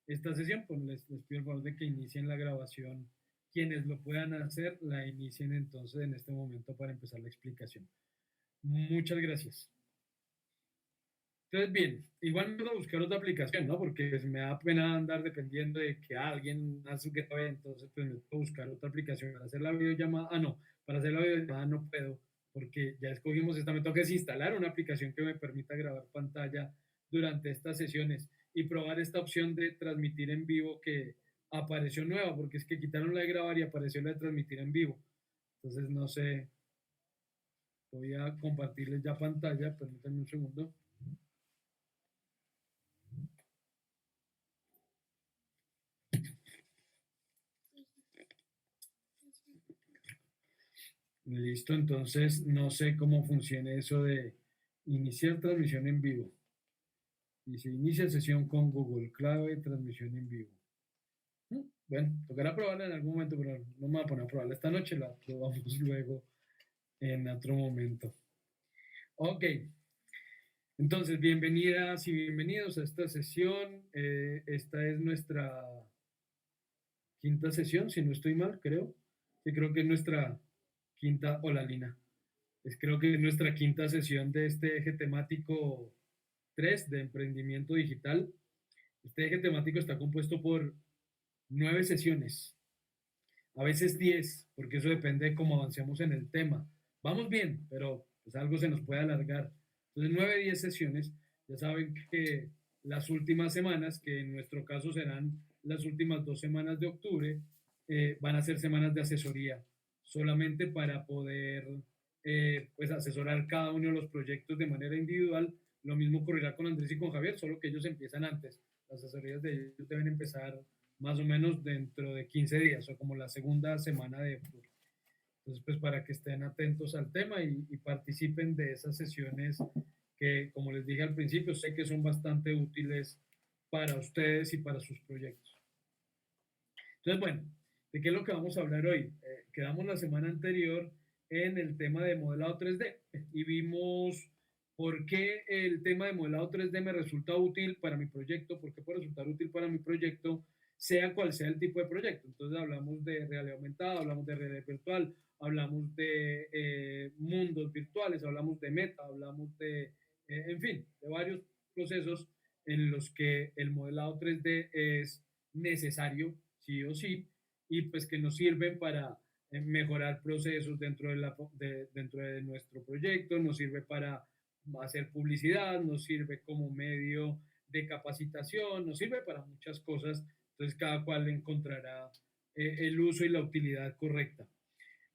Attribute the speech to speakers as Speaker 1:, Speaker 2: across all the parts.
Speaker 1: esta sesión, pues les pido el favor de que inicien la grabación. Quienes lo puedan hacer, la inicien entonces en este momento para empezar la explicación. Muchas gracias. Entonces, bien, igual me voy a buscar otra aplicación, ¿no? Porque pues, me da pena andar dependiendo de que alguien hace que todavía, entonces pues me tengo que buscar otra aplicación para hacer la videollamada. Ah, no, para hacer la videollamada no puedo, porque ya escogimos esta. Me toca es instalar una aplicación que me permita grabar pantalla durante estas sesiones y probar esta opción de transmitir en vivo que apareció nueva, porque es que quitaron la de grabar y apareció la de transmitir en vivo. Entonces, no sé, voy a compartirles ya pantalla, permítanme un segundo. Listo, entonces no sé cómo funciona eso de iniciar transmisión en vivo. Dice, inicia sesión con Google, clave transmisión en vivo. Bueno, tocará probarla en algún momento, pero no me voy a poner a probarla esta noche, la probamos luego en otro momento. Ok, entonces bienvenidas y bienvenidos a esta sesión. Esta es nuestra quinta sesión, si no estoy mal, creo. Sí, creo que es nuestra quinta, hola Lina. Creo que es nuestra quinta sesión de este eje temático 3 de emprendimiento digital. Este eje temático está compuesto por 9 sesiones, a veces 10, porque eso depende de cómo avancemos en el tema. Vamos bien, pero pues algo se nos puede alargar. Entonces, 9, 10 sesiones. Ya saben que las últimas semanas, que en nuestro caso serán las últimas 2 semanas de octubre, van a ser semanas de asesoría, solamente para poder pues asesorar cada uno de los proyectos de manera individual. Lo mismo ocurrirá con Andrés y con Javier, solo que ellos empiezan antes. Las asesorías de ellos deben empezar más o menos dentro de 15 días o como la segunda semana de octubre. Entonces, pues para que estén atentos al tema y participen de esas sesiones que, como les dije al principio, sé que son bastante útiles para ustedes y para sus proyectos. Entonces, bueno, ¿de qué es lo que vamos a hablar hoy? Quedamos la semana anterior en el tema de modelado 3D y vimos por qué el tema de modelado 3D me resulta útil para mi proyecto, por qué puede resultar útil para mi proyecto, sea cual sea el tipo de proyecto. Entonces hablamos de realidad aumentada, hablamos de realidad virtual, hablamos de mundos virtuales, hablamos de meta, hablamos de, en fin, de varios procesos en los que el modelado 3D es necesario sí o sí, y pues que nos sirven para mejorar procesos dentro de nuestro proyecto, nos sirve para hacer publicidad, nos sirve como medio de capacitación, nos sirve para muchas cosas, entonces cada cual encontrará el uso y la utilidad correcta.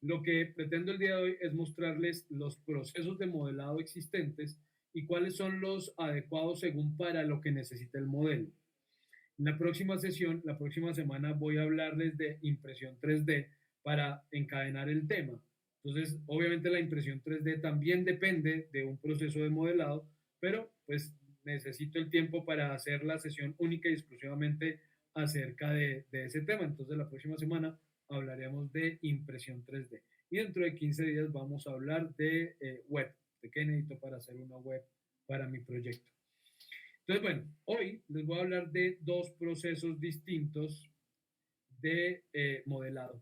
Speaker 1: Lo que pretendo el día de hoy es mostrarles los procesos de modelado existentes y cuáles son los adecuados según para lo que necesita el modelo. En la próxima sesión, la próxima semana, voy a hablarles de impresión 3D para encadenar el tema. Entonces, obviamente la impresión 3D también depende de un proceso de modelado, pero pues necesito el tiempo para hacer la sesión única y exclusivamente acerca de ese tema. Entonces, la próxima semana hablaremos de impresión 3D. Y dentro de 15 días vamos a hablar de web, de qué necesito para hacer una web para mi proyecto. Entonces, bueno, hoy les voy a hablar de dos procesos distintos de modelado.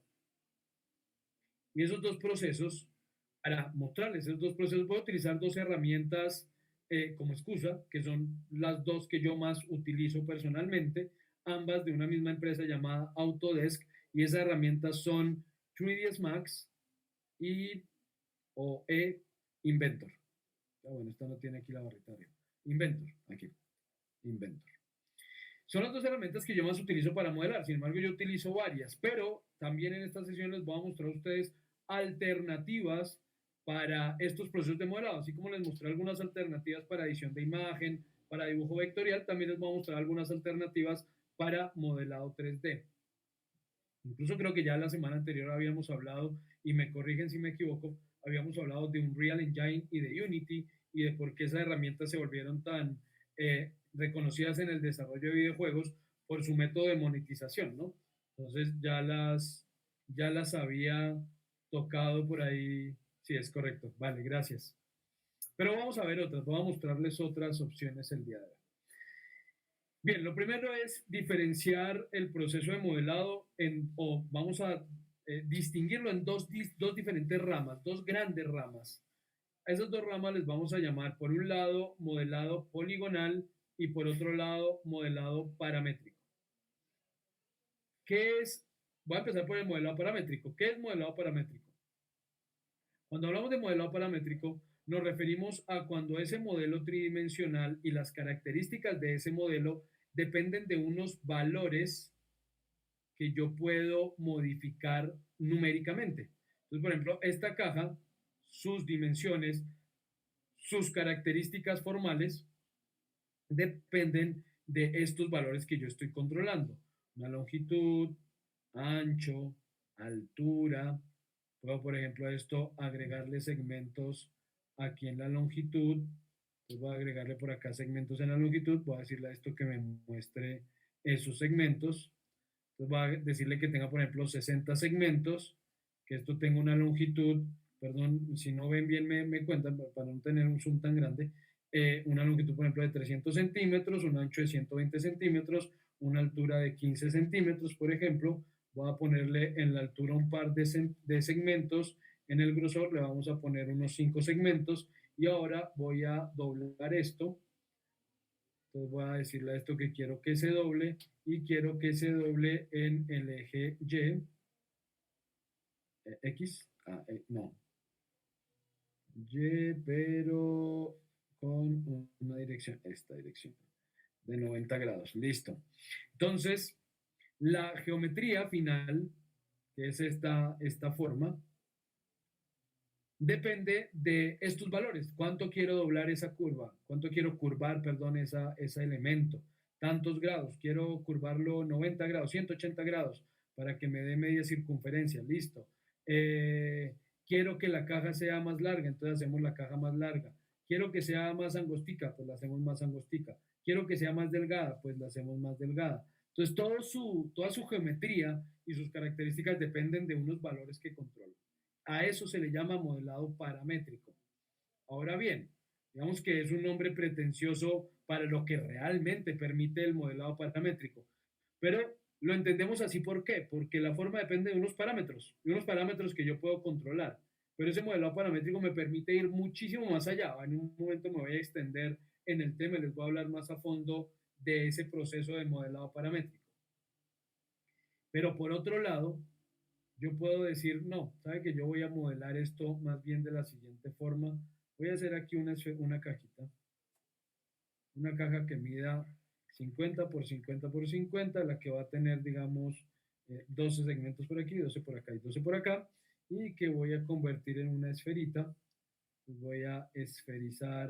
Speaker 1: Y esos dos procesos, para mostrarles esos dos procesos, voy a utilizar dos herramientas como excusa, que son las dos que yo más utilizo personalmente, ambas de una misma empresa llamada Autodesk, y esas herramientas son 3ds Max y o Inventor. Bueno, esta no tiene aquí la barrita arriba. Inventor, aquí. Inventor. Son las dos herramientas que yo más utilizo para modelar, sin embargo yo utilizo varias, pero también en esta sesión les voy a mostrar a ustedes alternativas para estos procesos de modelado, así como les mostré algunas alternativas para edición de imagen, para dibujo vectorial, también les voy a mostrar algunas alternativas para modelado 3D. Incluso creo que ya la semana anterior habíamos hablado, y me corrigen si me equivoco, habíamos hablado de Unreal Engine y de Unity y de por qué esas herramientas se volvieron tan reconocidas en el desarrollo de videojuegos por su método de monetización, ¿no? Entonces ya las había tocado por ahí. Sí, es correcto. Vale, gracias. Pero vamos a ver otras, voy a mostrarles otras opciones el día de hoy. Bien, lo primero es diferenciar el proceso de modelado o vamos a distinguirlo en dos diferentes ramas, dos grandes ramas. A esas dos ramas les vamos a llamar, por un lado, modelado poligonal y por otro lado, modelado paramétrico. ¿Qué es? Voy a empezar por el modelado paramétrico. ¿Qué es modelado paramétrico? Cuando hablamos de modelado paramétrico, nos referimos a cuando ese modelo tridimensional y las características de ese modelo dependen de unos valores que yo puedo modificar numéricamente. Entonces, por ejemplo, esta caja, sus dimensiones, sus características formales dependen de estos valores que yo estoy controlando. Una longitud, ancho, altura. Puedo, por ejemplo, a esto agregarle segmentos aquí en la longitud. Entonces voy a agregarle por acá segmentos en la longitud. Voy a decirle a esto que me muestre esos segmentos. Entonces voy a decirle que tenga, por ejemplo, 60 segmentos, que esto tenga una longitud, perdón, si no ven bien me cuentan, para no tener un zoom tan grande, una longitud, por ejemplo, de 300 centímetros, un ancho de 120 centímetros, una altura de 15 centímetros, por ejemplo. Voy a ponerle en la altura un par de segmentos, en el grosor le vamos a poner unos 5 segmentos y ahora voy a doblar esto. Entonces voy a decirle a esto que quiero que se doble y quiero que se doble en el eje Y, X, no, Y, pero con una dirección, esta dirección, de 90 grados. Listo. Entonces, la geometría final, que es esta forma, depende de estos valores. ¿Cuánto quiero doblar esa curva? ¿Cuánto quiero curvar, perdón, ese elemento? Tantos grados. Quiero curvarlo 90 grados, 180 grados para que me dé media circunferencia. Listo. Quiero que la caja sea más larga, entonces hacemos la caja más larga. Quiero que sea más angostica, pues la hacemos más angostica. Quiero que sea más delgada, pues la hacemos más delgada. Entonces, toda su geometría y sus características dependen de unos valores que controlo. A eso se le llama modelado paramétrico. Ahora bien, digamos que es un nombre pretencioso para lo que realmente permite el modelado paramétrico, pero lo entendemos así. ¿Por qué? Porque la forma depende de unos parámetros que yo puedo controlar. Pero ese modelado paramétrico me permite ir muchísimo más allá. En un momento me voy a extender en el tema y les voy a hablar más a fondo de ese proceso de modelado paramétrico. Pero por otro lado, yo puedo decir, no, sabe que yo voy a modelar esto más bien de la siguiente forma. Voy a hacer aquí una cajita, una caja que mida 50 por 50 por 50, la que va a tener, digamos, 12 segmentos por aquí, 12 por acá y 12 por acá, y que voy a convertir en una esferita. Pues voy a esferizar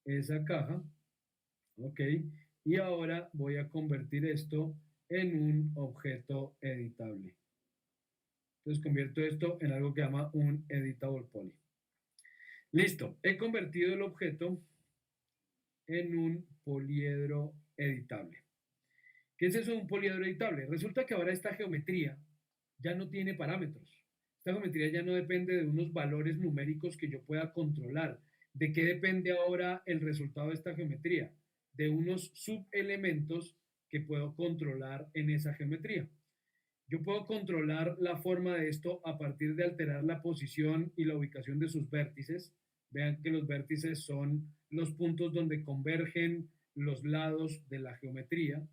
Speaker 1: esa caja, ok, y ahora voy a convertir esto en un objeto editable. Entonces convierto esto en algo que llama un editable poly. Listo, he convertido el objeto en un poliedro editable. ¿Qué es eso de un poliedro editable? Resulta que ahora esta geometría ya no tiene parámetros. Esta geometría ya no depende de unos valores numéricos que yo pueda controlar. ¿De qué depende ahora el resultado de esta geometría? De unos subelementos que puedo controlar en esa geometría. Yo puedo controlar la forma de esto a partir de alterar la posición y la ubicación de sus vértices. Vean que los vértices son los puntos donde convergen los lados de la geometría.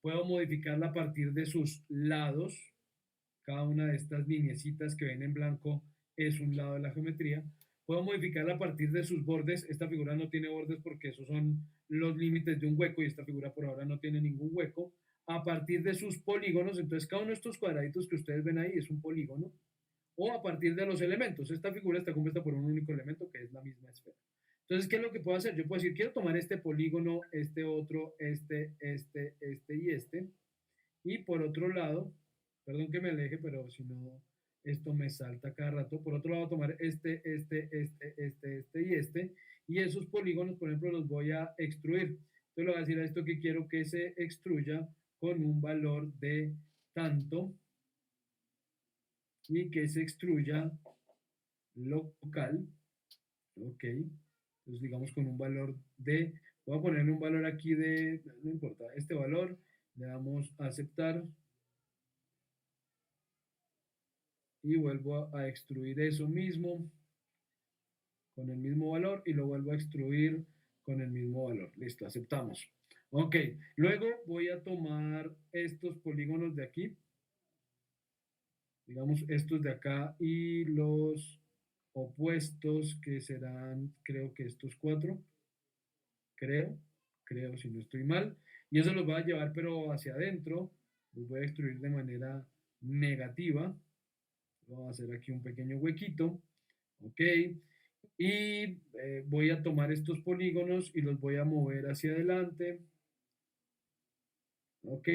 Speaker 1: Puedo modificarla a partir de sus lados. Cada una de estas lineecitas que ven en blanco es un lado de la geometría. Puedo modificarla a partir de sus bordes. Esta figura no tiene bordes porque esos son los límites de un hueco y esta figura por ahora no tiene ningún hueco. A partir de sus polígonos, entonces cada uno de estos cuadraditos que ustedes ven ahí es un polígono. O a partir de los elementos. Esta figura está compuesta por un único elemento que es la misma esfera. Entonces, ¿qué es lo que puedo hacer? Yo puedo decir, quiero tomar este polígono, este otro, este y este. Y por otro lado, perdón que me aleje, pero si no, esto me salta cada rato. Por otro lado, tomar este y este. Y esos polígonos, por ejemplo, los voy a extruir. Entonces le voy a decir a esto que quiero que se extruya con un valor de tanto y que se extruya local. Ok. Entonces digamos con un valor de Voy a ponerle un valor aquí de, no importa, este valor, le damos a aceptar y vuelvo a extruir eso mismo con el mismo valor y lo vuelvo a extruir con el mismo valor. Listo, aceptamos. Ok, luego voy a tomar estos polígonos de aquí, digamos estos de acá y los opuestos que serán, creo que estos cuatro, creo, creo si no estoy mal, y eso los voy a llevar pero hacia adentro, los voy a extruir de manera negativa, vamos a hacer aquí un pequeño huequito, ok, y voy a tomar estos polígonos y los voy a mover hacia adelante, ok,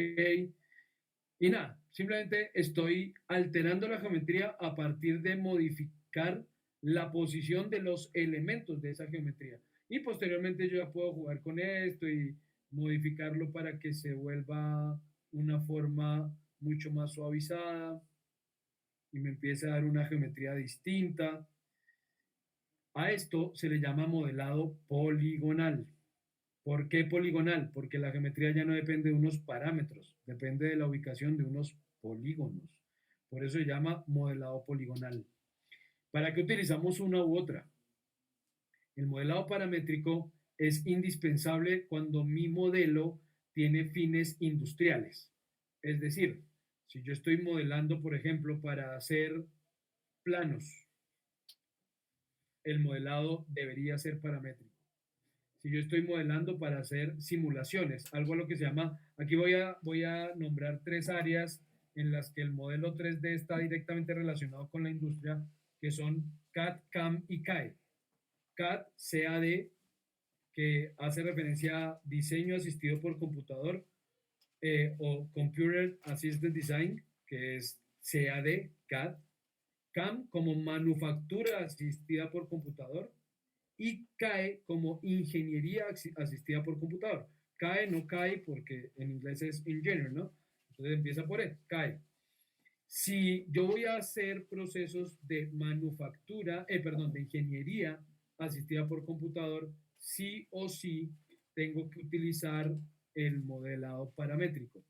Speaker 1: y nada, simplemente estoy alterando la geometría a partir de modificar la posición de los elementos de esa geometría. Y posteriormente yo ya puedo jugar con esto y modificarlo para que se vuelva una forma mucho más suavizada y me empiece a dar una geometría distinta. A esto se le llama modelado poligonal. ¿Por qué poligonal? Porque la geometría ya no depende de unos parámetros, depende de la ubicación de unos polígonos. Por eso se llama modelado poligonal. ¿Para qué utilizamos una u otra? El modelado paramétrico es indispensable cuando mi modelo tiene fines industriales. Es decir, si yo estoy modelando, por ejemplo, para hacer planos, el modelado debería ser paramétrico. Si yo estoy modelando para hacer simulaciones, algo a lo que se llama, aquí voy a nombrar tres áreas en las que el modelo 3D está directamente relacionado con la industria, que son CAD, CAM y CAE. CAD, CAD, que hace referencia a diseño asistido por computador, o Computer Assisted Design, que es CAD, CAD. CAM como manufactura asistida por computador y CAE como ingeniería asistida por computador. CAE no CAE porque en inglés es engineer, ¿no? Entonces empieza por E, CAE. Si yo voy a hacer procesos de manufactura, perdón, de ingeniería asistida por computador, sí o sí tengo que utilizar el modelado paramétrico.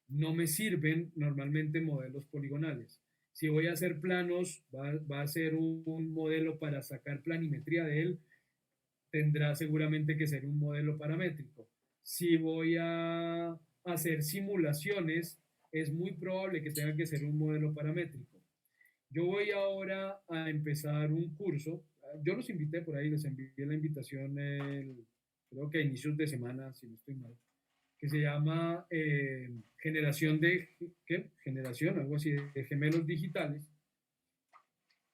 Speaker 1: No me sirven normalmente modelos poligonales. Si voy a hacer planos, va a ser un modelo para sacar planimetría de él, tendrá seguramente que ser un modelo paramétrico. Si voy a hacer simulaciones, es muy probable que tenga que ser un modelo paramétrico. Yo voy ahora a empezar un curso. Yo los invité por ahí, les envié la invitación, creo que a inicios de semana, si no estoy mal, que se llama generación de, ¿qué? Generación, algo así, de gemelos digitales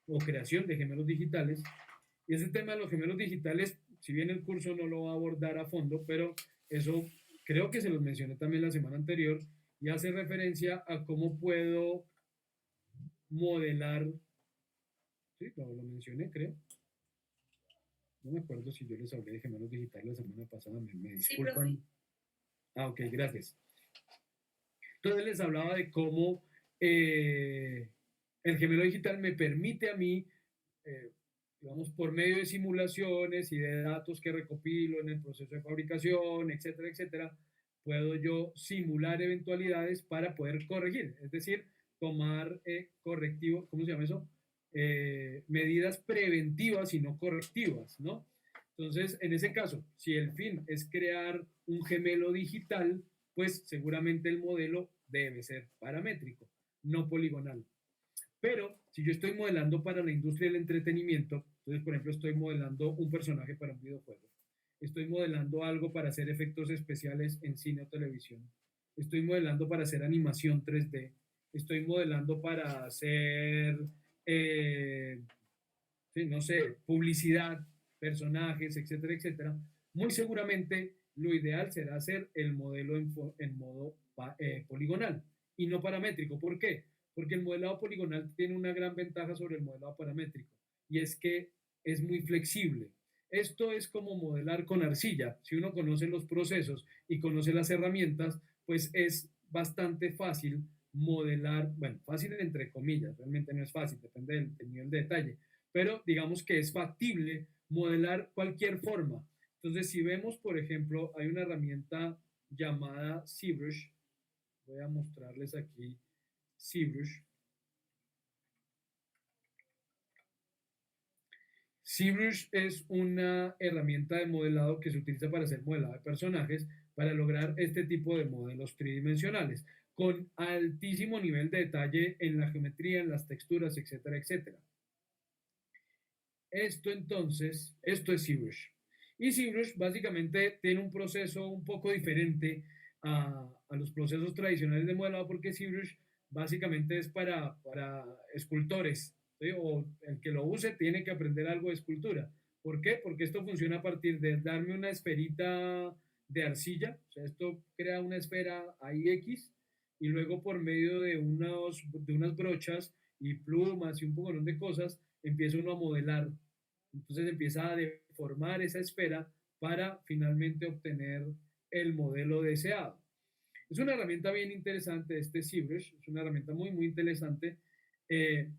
Speaker 1: o creación de gemelos digitales. Y ese tema de los gemelos digitales, si bien el curso no lo va a abordar a fondo, pero eso creo que se los mencioné también la semana anterior y hace referencia a cómo puedo modelar, sí, lo mencioné, creo. No me acuerdo si yo les hablé de gemelos digitales la semana pasada, me disculpan. Sí, ah, ok, gracias. Entonces les hablaba de cómo el gemelo digital me permite a mí, eh, digamos, por medio de simulaciones y de datos que recopilo en el proceso de fabricación, etcétera, etcétera, puedo yo simular eventualidades para poder corregir, es decir, tomar correctivo, ¿cómo se llama eso? Medidas preventivas y no correctivas, ¿no? Entonces, en ese caso, si el fin es crear un gemelo digital, pues seguramente el modelo debe ser paramétrico, no poligonal. Pero si yo estoy modelando para la industria del entretenimiento, entonces, por ejemplo, estoy modelando un personaje para un videojuego, estoy modelando algo para hacer efectos especiales en cine o televisión, estoy modelando para hacer animación 3D, estoy modelando para hacer, eh, sí, no sé, publicidad, personajes, etcétera, etcétera, muy seguramente lo ideal será hacer el modelo en modo poligonal y no paramétrico. ¿Por qué? Porque el modelado poligonal tiene una gran ventaja sobre el modelado paramétrico y es que es muy flexible. Esto es como modelar con arcilla. Si uno conoce los procesos y conoce las herramientas, pues es bastante fácil modelar, bueno, fácil entre comillas, realmente no es fácil, depende del nivel de detalle, pero digamos que es factible modelar cualquier forma. Entonces, si vemos, por ejemplo, hay una herramienta llamada ZBrush. Voy a mostrarles aquí ZBrush. ZBrush es una herramienta de modelado que se utiliza para hacer modelado de personajes para lograr este tipo de modelos tridimensionales con altísimo nivel de detalle en la geometría, en las texturas, etcétera, etcétera. Esto es ZBrush. Y ZBrush básicamente tiene un proceso un poco diferente a los procesos tradicionales de modelado porque ZBrush básicamente es para escultores, ¿sí? O el que lo use tiene que aprender algo de escultura. ¿Por qué? Porque esto funciona a partir de darme una esferita de arcilla, o sea, esto crea una esfera ahí X y luego por medio de unas brochas y plumas y un poco de cosas, empieza uno a modelar. Entonces empieza a deformar esa esfera para finalmente obtener el modelo deseado. Es una herramienta bien interesante este ZBrush, es una herramienta muy, muy interesante.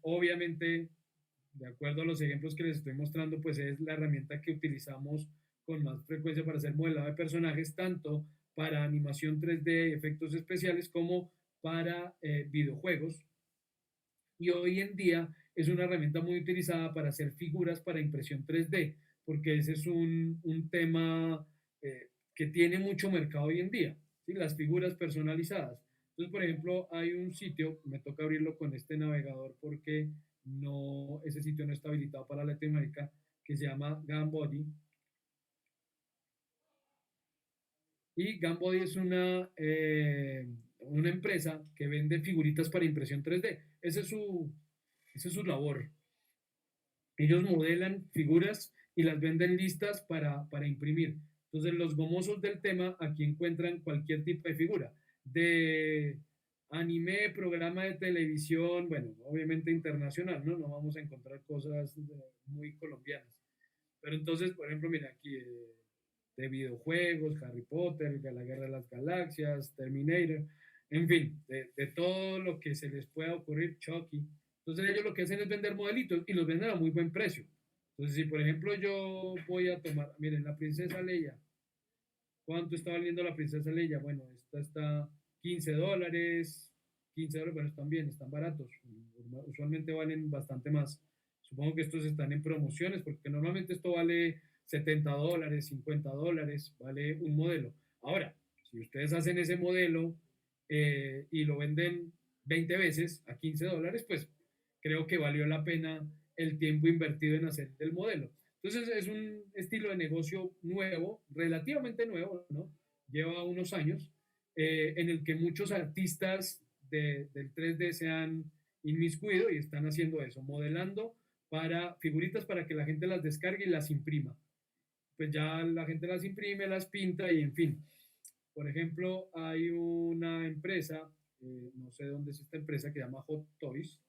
Speaker 1: Obviamente, de acuerdo a los ejemplos que les estoy mostrando, pues es la herramienta que utilizamos con más frecuencia para hacer modelado de personajes, tanto para animación 3D, efectos especiales, como para videojuegos. Y hoy en día es una herramienta muy utilizada para hacer figuras para impresión 3D, porque ese es un tema que tiene mucho mercado hoy en día, ¿sí? Las figuras personalizadas. Entonces, por ejemplo, hay un sitio, me toca abrirlo con este navegador porque no, ese sitio no está habilitado para Latinoamérica, que se llama Gambody. Y Gambody es una empresa que vende figuritas para impresión 3D. Esa es su labor. Ellos modelan figuras y las venden listas para imprimir. Entonces, los gomosos del tema aquí encuentran cualquier tipo de figura, de anime, programa de televisión, bueno, obviamente internacional, ¿no? No vamos a encontrar cosas muy colombianas. Pero entonces, por ejemplo, mira aquí, de videojuegos, Harry Potter, La Guerra de las Galaxias, Terminator, en fin, de todo lo que se les pueda ocurrir, Chucky. Entonces ellos lo que hacen es vender modelitos y los venden a muy buen precio. Entonces, si por ejemplo yo voy a tomar, miren, la princesa Leia, ¿cuánto está valiendo la princesa Leia? Bueno, esta está $15, $15, bueno, están bien, están baratos, usualmente valen bastante más. Supongo que estos están en promociones porque normalmente esto vale $70, $50, vale un modelo. Ahora, si ustedes hacen ese modelo y lo venden 20 veces a $15, pues creo que valió la pena el tiempo invertido en hacer el modelo. Entonces es un estilo de negocio nuevo, relativamente nuevo, ¿no? Lleva unos años, en el que muchos artistas del 3D se han inmiscuido y están haciendo eso, modelando para figuritas para que la gente las descargue y las imprima. Pues ya la gente las imprime, las pinta y en fin. Por ejemplo, hay una empresa, no sé dónde es esta empresa, que se llama Hot Toys,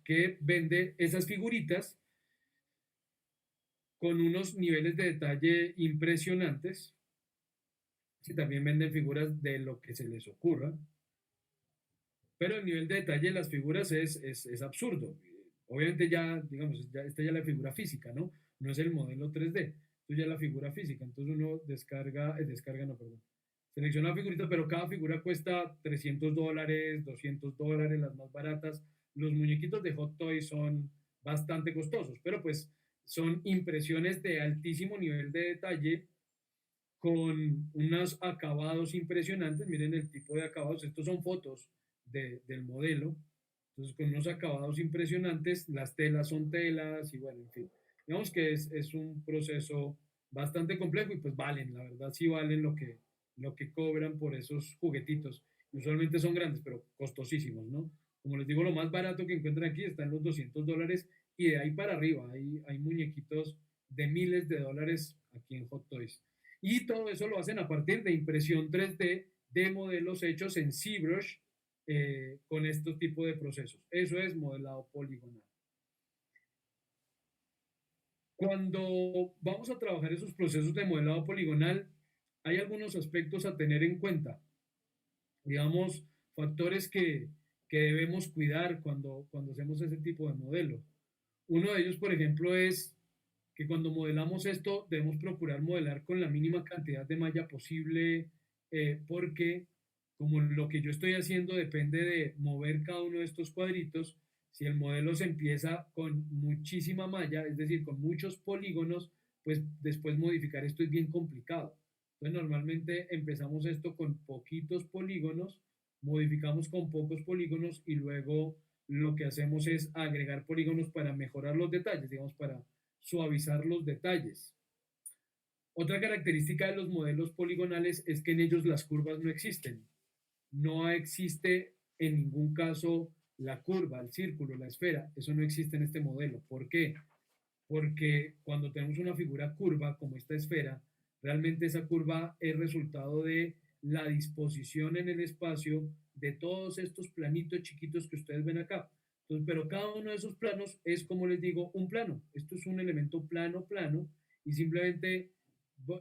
Speaker 1: que vende esas figuritas con unos niveles de detalle impresionantes. Sí, también venden figuras de lo que se les ocurra, pero el nivel de detalle de las figuras es absurdo. Obviamente ya, digamos, ya, esta ya es la figura física, ¿no? No es el modelo 3D, esto ya es la figura física. Entonces uno descarga, no, perdón. Selecciona la figurita, pero cada figura cuesta $300, $200, las más baratas. Los muñequitos de Hot Toys son bastante costosos, pero pues son impresiones de altísimo nivel de detalle con unos acabados impresionantes. Miren el tipo de acabados. Estos son fotos del modelo. Entonces, con unos acabados impresionantes, las telas son telas y bueno, en fin. Digamos que es un proceso bastante complejo y pues valen, la verdad sí valen lo que cobran por esos juguetitos. Usualmente son grandes, pero costosísimos, ¿no? Como les digo, lo más barato que encuentran aquí está en los $200 y de ahí para arriba hay muñequitos de miles de dólares aquí en Hot Toys. Y todo eso lo hacen a partir de impresión 3D de modelos hechos en ZBrush con este tipo de procesos. Eso es modelado poligonal. Cuando vamos a trabajar esos procesos de modelado poligonal, hay algunos aspectos a tener en cuenta. Digamos, factores que debemos cuidar cuando hacemos ese tipo de modelo. Uno de ellos, por ejemplo, es que cuando modelamos esto debemos procurar modelar con la mínima cantidad de malla posible, porque como lo que yo estoy haciendo depende de mover cada uno de estos cuadritos, si el modelo se empieza con muchísima malla, es decir, con muchos polígonos, pues después modificar esto es bien complicado. Entonces normalmente empezamos esto con poquitos polígonos, modificamos con pocos polígonos y luego lo que hacemos es agregar polígonos para mejorar los detalles, digamos, para suavizar los detalles. Otra característica de los modelos poligonales es que en ellos las curvas no existen. No existe en ningún caso la curva, el círculo, la esfera. Eso no existe en este modelo. ¿Por qué? Porque cuando tenemos una figura curva como esta esfera, realmente esa curva es resultado de la disposición en el espacio de todos estos planitos chiquitos que ustedes ven acá. Entonces, pero cada uno de esos planos es, como les digo, un plano. Esto es un elemento plano, plano, y simplemente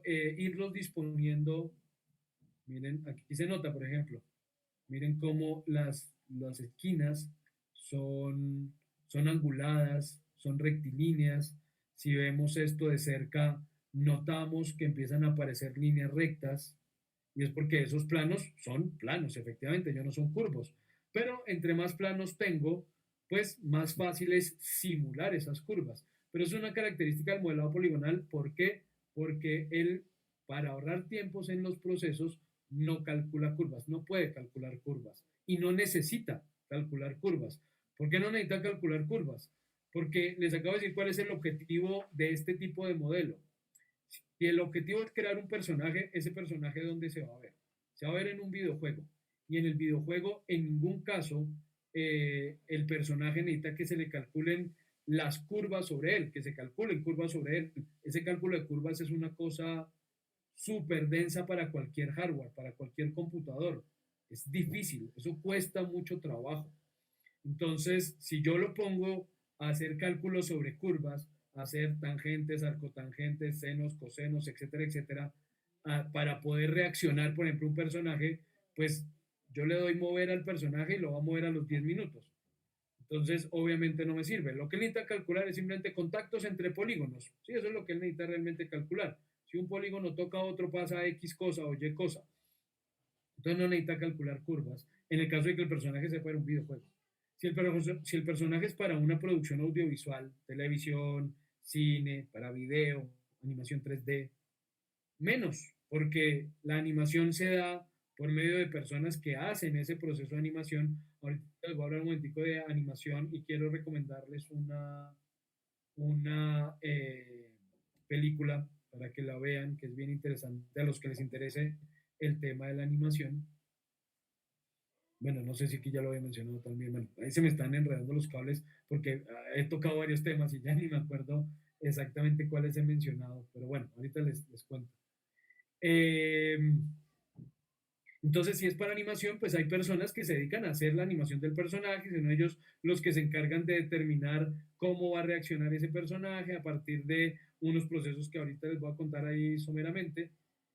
Speaker 1: irlos disponiendo. Miren, aquí se nota, por ejemplo, miren cómo las esquinas son anguladas, son rectilíneas. Si vemos esto de cerca, notamos que empiezan a aparecer líneas rectas y es porque esos planos son planos, efectivamente, ya no son curvos. Pero entre más planos tengo, pues más fácil es simular esas curvas. Pero es una característica del modelado poligonal. ¿Por qué? Porque él, para ahorrar tiempos en los procesos, no calcula curvas, no puede calcular curvas y no necesita calcular curvas. ¿Por qué no necesita calcular curvas? Porque les acabo de decir cuál es el objetivo de este tipo de modelo. Si el objetivo es crear un personaje, ese personaje ¿dónde se va a ver? Se va a ver en un videojuego. Y en el videojuego, en ningún caso, el personaje necesita que se le calculen las curvas sobre él, que se calculen curvas sobre él. Ese cálculo de curvas es una cosa súper densa para cualquier hardware, para cualquier computador. Es difícil, eso cuesta mucho trabajo. Entonces, si yo lo pongo a hacer cálculos sobre curvas, a hacer tangentes, arcotangentes, senos, cosenos, etcétera, etcétera, para poder reaccionar, por ejemplo, un personaje, pues yo le doy mover al personaje y lo va a mover a los 10 minutos. Entonces, obviamente no me sirve. Lo que él necesita calcular es simplemente contactos entre polígonos. Sí, eso es lo que él necesita realmente calcular. Si un polígono toca a otro, pasa X cosa o Y cosa. Entonces no necesita calcular curvas. En el caso de que el personaje sea para un videojuego. Si el personaje es para una producción audiovisual, televisión, cine, para video, animación 3D, menos, porque la animación se da por medio de personas que hacen ese proceso de animación. Ahorita les voy a hablar un momentico de animación y quiero recomendarles una película para que la vean, que es bien interesante a los que les interese el tema de la animación. Bueno, no sé si aquí ya lo había mencionado también. Bueno, ahí se me están enredando los cables porque he tocado varios temas y ya ni me acuerdo exactamente cuáles he mencionado. Pero bueno, ahorita les cuento. Eh, entonces, si es para animación, pues hay personas que se dedican a hacer la animación del personaje, son ellos los que se encargan de determinar cómo va a reaccionar ese personaje a partir de unos procesos que ahorita les voy a contar ahí someramente.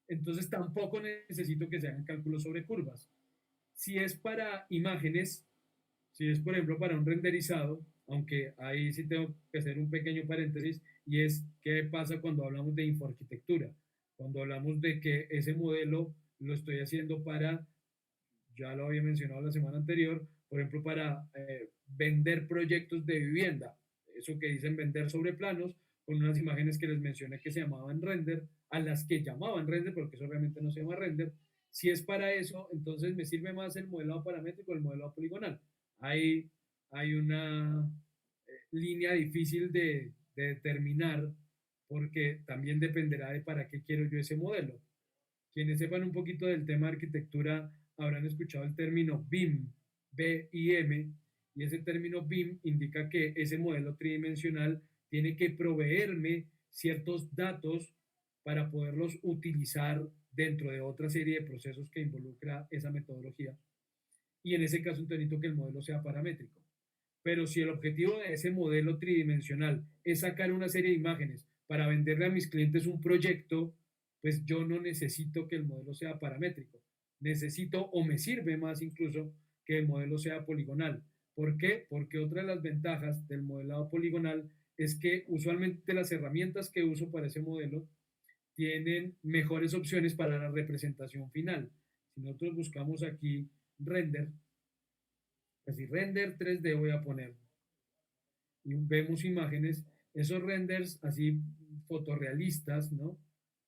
Speaker 1: Entonces, tampoco necesito que se hagan cálculos sobre curvas. Si es para imágenes, si es por ejemplo para un renderizado, aunque ahí sí tengo que hacer un pequeño paréntesis, y es qué pasa cuando hablamos de infoarquitectura, cuando hablamos de que ese modelo lo estoy haciendo para, ya lo había mencionado la semana anterior, por ejemplo, para vender proyectos de vivienda, eso que dicen vender sobre planos, con unas imágenes que les mencioné que se llamaban render, a las que llamaban render, porque eso realmente no se llama render. Si es para eso, entonces me sirve más el modelado paramétrico o el modelado poligonal. Hay, hay una línea difícil de determinar porque también dependerá de para qué quiero yo ese modelo. Quienes sepan un poquito del tema de arquitectura habrán escuchado el término BIM, B-I-M, y ese término BIM indica que ese modelo tridimensional tiene que proveerme ciertos datos para poderlos utilizar dentro de otra serie de procesos que involucra esa metodología. Y en ese caso, entonces necesito que el modelo sea paramétrico. Pero si el objetivo de ese modelo tridimensional es sacar una serie de imágenes para venderle a mis clientes un proyecto, pues yo no necesito que el modelo sea paramétrico. Necesito o me sirve más incluso que el modelo sea poligonal. ¿Por qué? Porque otra de las ventajas del modelado poligonal es que usualmente las herramientas que uso para ese modelo tienen mejores opciones para la representación final. Si nosotros buscamos aquí render, así render 3D voy a poner y vemos imágenes, esos renders así fotorrealistas, ¿no?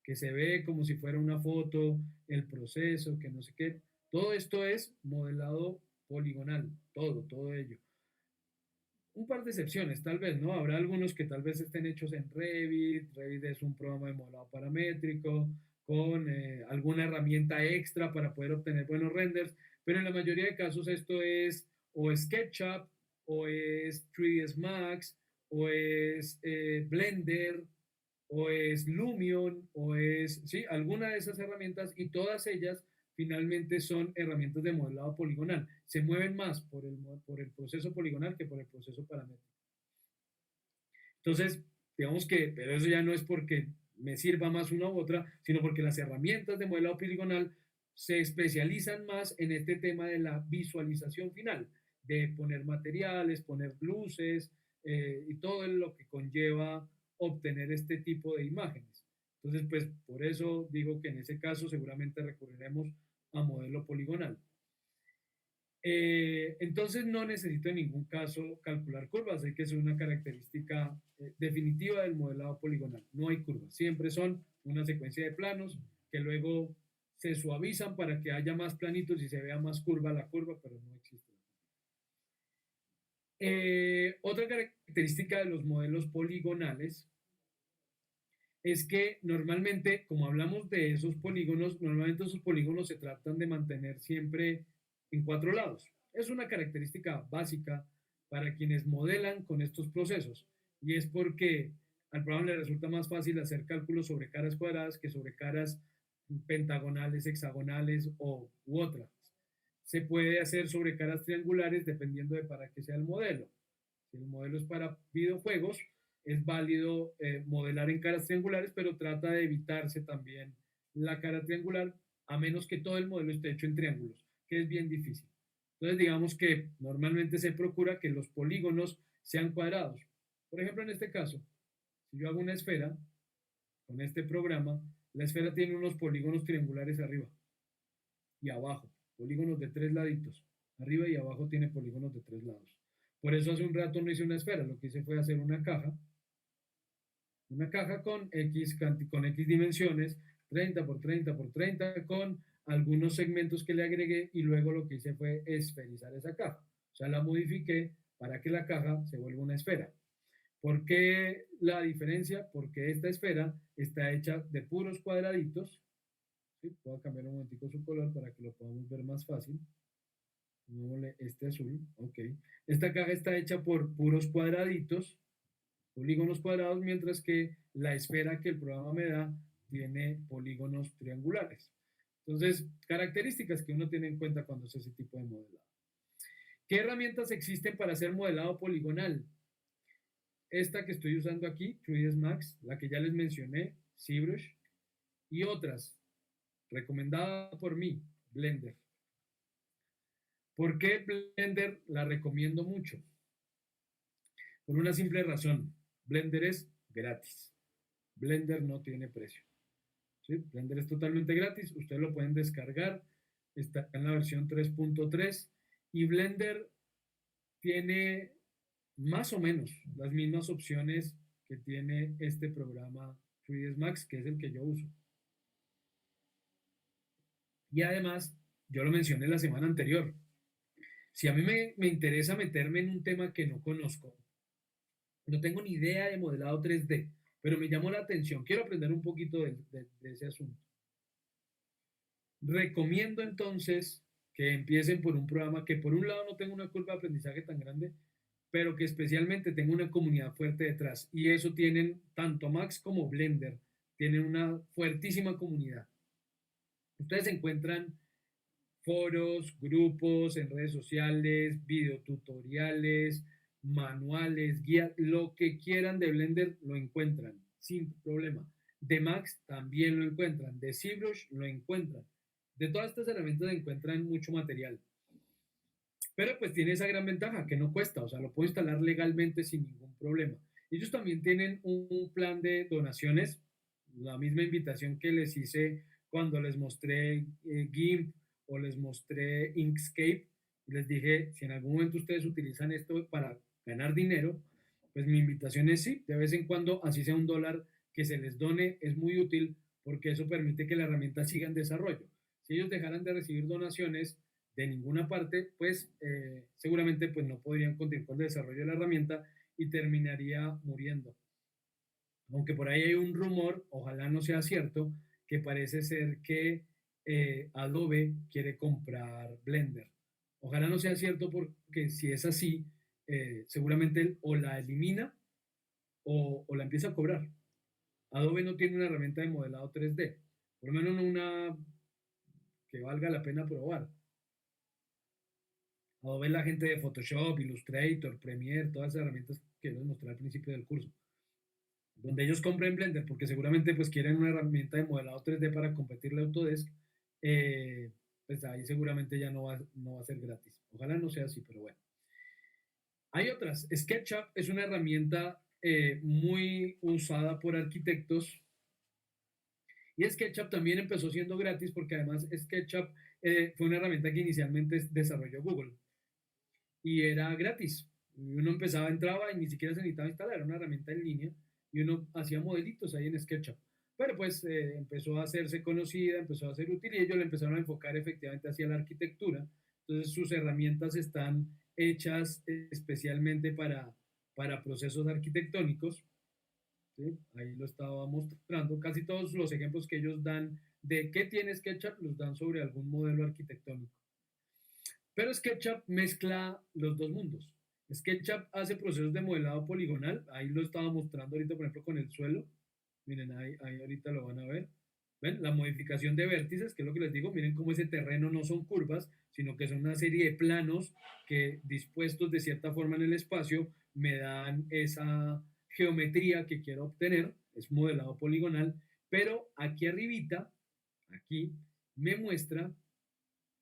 Speaker 1: Que se ve como si fuera una foto, el proceso, que no sé qué. Todo esto es modelado poligonal, todo ello. Un par de excepciones, tal vez, ¿no? Habrá algunos que tal vez estén hechos en Revit. Revit es un programa de modelado paramétrico con alguna herramienta extra para poder obtener buenos renders, pero en la mayoría de casos esto es o SketchUp o es 3ds Max o es Blender o es Lumion o es, sí, alguna de esas herramientas y todas ellas finalmente son herramientas de modelado poligonal. Se mueven más por el proceso poligonal que por el proceso paramétrico. Entonces, digamos que, pero eso ya no es porque me sirva más una u otra, sino porque las herramientas de modelado poligonal se especializan más en este tema de la visualización final, de poner materiales, poner luces y todo lo que conlleva obtener este tipo de imágenes. Entonces, pues por eso digo que en ese caso seguramente recurriremos a modelo poligonal. Entonces no necesito en ningún caso calcular curvas, hay que es una característica definitiva del modelado poligonal. No hay curvas, siempre son una secuencia de planos que luego se suavizan para que haya más planitos y se vea más curva la curva, pero no existe. Otra característica de los modelos poligonales es que normalmente, como hablamos de esos polígonos, normalmente esos polígonos se tratan de mantener siempre en cuatro lados. Es una característica básica para quienes modelan con estos procesos y es porque al programa le resulta más fácil hacer cálculos sobre caras cuadradas que sobre caras pentagonales, hexagonales u otras. Se puede hacer sobre caras triangulares dependiendo de para qué sea el modelo. Si el modelo es para videojuegos, es válido modelar en caras triangulares, pero trata de evitarse también la cara triangular, a menos que todo el modelo esté hecho en triángulos, que es bien difícil. Entonces, digamos que normalmente se procura que los polígonos sean cuadrados. Por ejemplo, en este caso, si yo hago una esfera con este programa, la esfera tiene unos polígonos triangulares arriba y abajo, polígonos de tres laditos. Arriba y abajo tiene polígonos de tres lados. Por eso hace un rato no hice una esfera, lo que hice fue hacer una caja con X dimensiones, 30 por 30 por 30, con algunos segmentos que le agregué y luego lo que hice fue esferizar esa caja. O sea, la modifiqué para que la caja se vuelva una esfera. ¿Por qué la diferencia? Porque esta esfera está hecha de puros cuadraditos. ¿Sí? Puedo cambiar un momentico su color para que lo podamos ver más fácil. Pongámosle este azul. Ok. Esta caja está hecha por puros cuadraditos, polígonos cuadrados, mientras que la esfera que el programa me da tiene polígonos triangulares. Entonces, características que uno tiene en cuenta cuando hace ese tipo de modelado. ¿Qué herramientas existen para hacer modelado poligonal? Esta que estoy usando aquí, 3ds Max, la que ya les mencioné, ZBrush, y otras, recomendada por mí, Blender. ¿Por qué Blender la recomiendo mucho? Por una simple razón, Blender es gratis. Blender no tiene precio. ¿Sí? Blender es totalmente gratis, ustedes lo pueden descargar, está en la versión 3.3 y Blender tiene más o menos las mismas opciones que tiene este programa 3ds Max, que es el que yo uso. Y además, yo lo mencioné la semana anterior, si a mí me interesa meterme en un tema que no conozco, no tengo ni idea de modelado 3D, pero me llamó la atención, quiero aprender un poquito de ese asunto. Recomiendo entonces que empiecen por un programa que por un lado no tenga una curva de aprendizaje tan grande, pero que especialmente tenga una comunidad fuerte detrás. Y eso tienen tanto Max como Blender, tienen una fuertísima comunidad. Ustedes encuentran foros, grupos en redes sociales, videotutoriales, manuales, guías, lo que quieran de Blender lo encuentran sin problema. De Max también lo encuentran, de ZBrush lo encuentran. De todas estas herramientas encuentran mucho material. Pero pues tiene esa gran ventaja que no cuesta, o sea, lo puedo instalar legalmente sin ningún problema. Ellos también tienen un plan de donaciones, la misma invitación que les hice cuando les mostré GIMP o les mostré Inkscape. Les dije, si en algún momento ustedes utilizan esto para ganar dinero, pues mi invitación es sí, de vez en cuando, así sea $1 que se les done, es muy útil porque eso permite que la herramienta siga en desarrollo. Si ellos dejaran de recibir donaciones de ninguna parte, pues seguramente pues no podrían continuar con el desarrollo de la herramienta y terminaría muriendo. Aunque por ahí hay un rumor, ojalá no sea cierto, que parece ser que Adobe quiere comprar Blender. Ojalá no sea cierto porque si es así, seguramente él o la elimina o la empieza a cobrar. Adobe no tiene una herramienta de modelado 3D, por lo menos no una que valga la pena probar. Adobe es la gente de Photoshop, Illustrator, Premiere, todas esas herramientas que les mostré al principio del curso. Donde ellos compren Blender, porque seguramente pues quieren una herramienta de modelado 3D para competirle a Autodesk, pues ahí seguramente ya no va a ser gratis. Ojalá no sea así, pero bueno. Hay otras. SketchUp es una herramienta muy usada por arquitectos y SketchUp también empezó siendo gratis porque además SketchUp fue una herramienta que inicialmente desarrolló Google y era gratis. Y uno empezaba, entraba y ni siquiera se necesitaba instalar, era una herramienta en línea y uno hacía modelitos ahí en SketchUp. Pero pues empezó a hacerse conocida, empezó a ser útil y ellos le empezaron a enfocar efectivamente hacia la arquitectura. Entonces sus herramientas están hechas especialmente para procesos arquitectónicos. ¿Sí? Ahí lo estaba mostrando. Casi todos los ejemplos que ellos dan de qué tiene SketchUp los dan sobre algún modelo arquitectónico. Pero SketchUp mezcla los dos mundos. SketchUp hace procesos de modelado poligonal. Ahí lo estaba mostrando ahorita, por ejemplo, con el suelo. Miren, ahí ahorita lo van a ver. ¿Ven? La modificación de vértices, que es lo que les digo. Miren cómo ese terreno no son curvas, sino que son una serie de planos que dispuestos de cierta forma en el espacio me dan esa geometría que quiero obtener. Es modelado poligonal. Pero aquí arribita, aquí, me muestra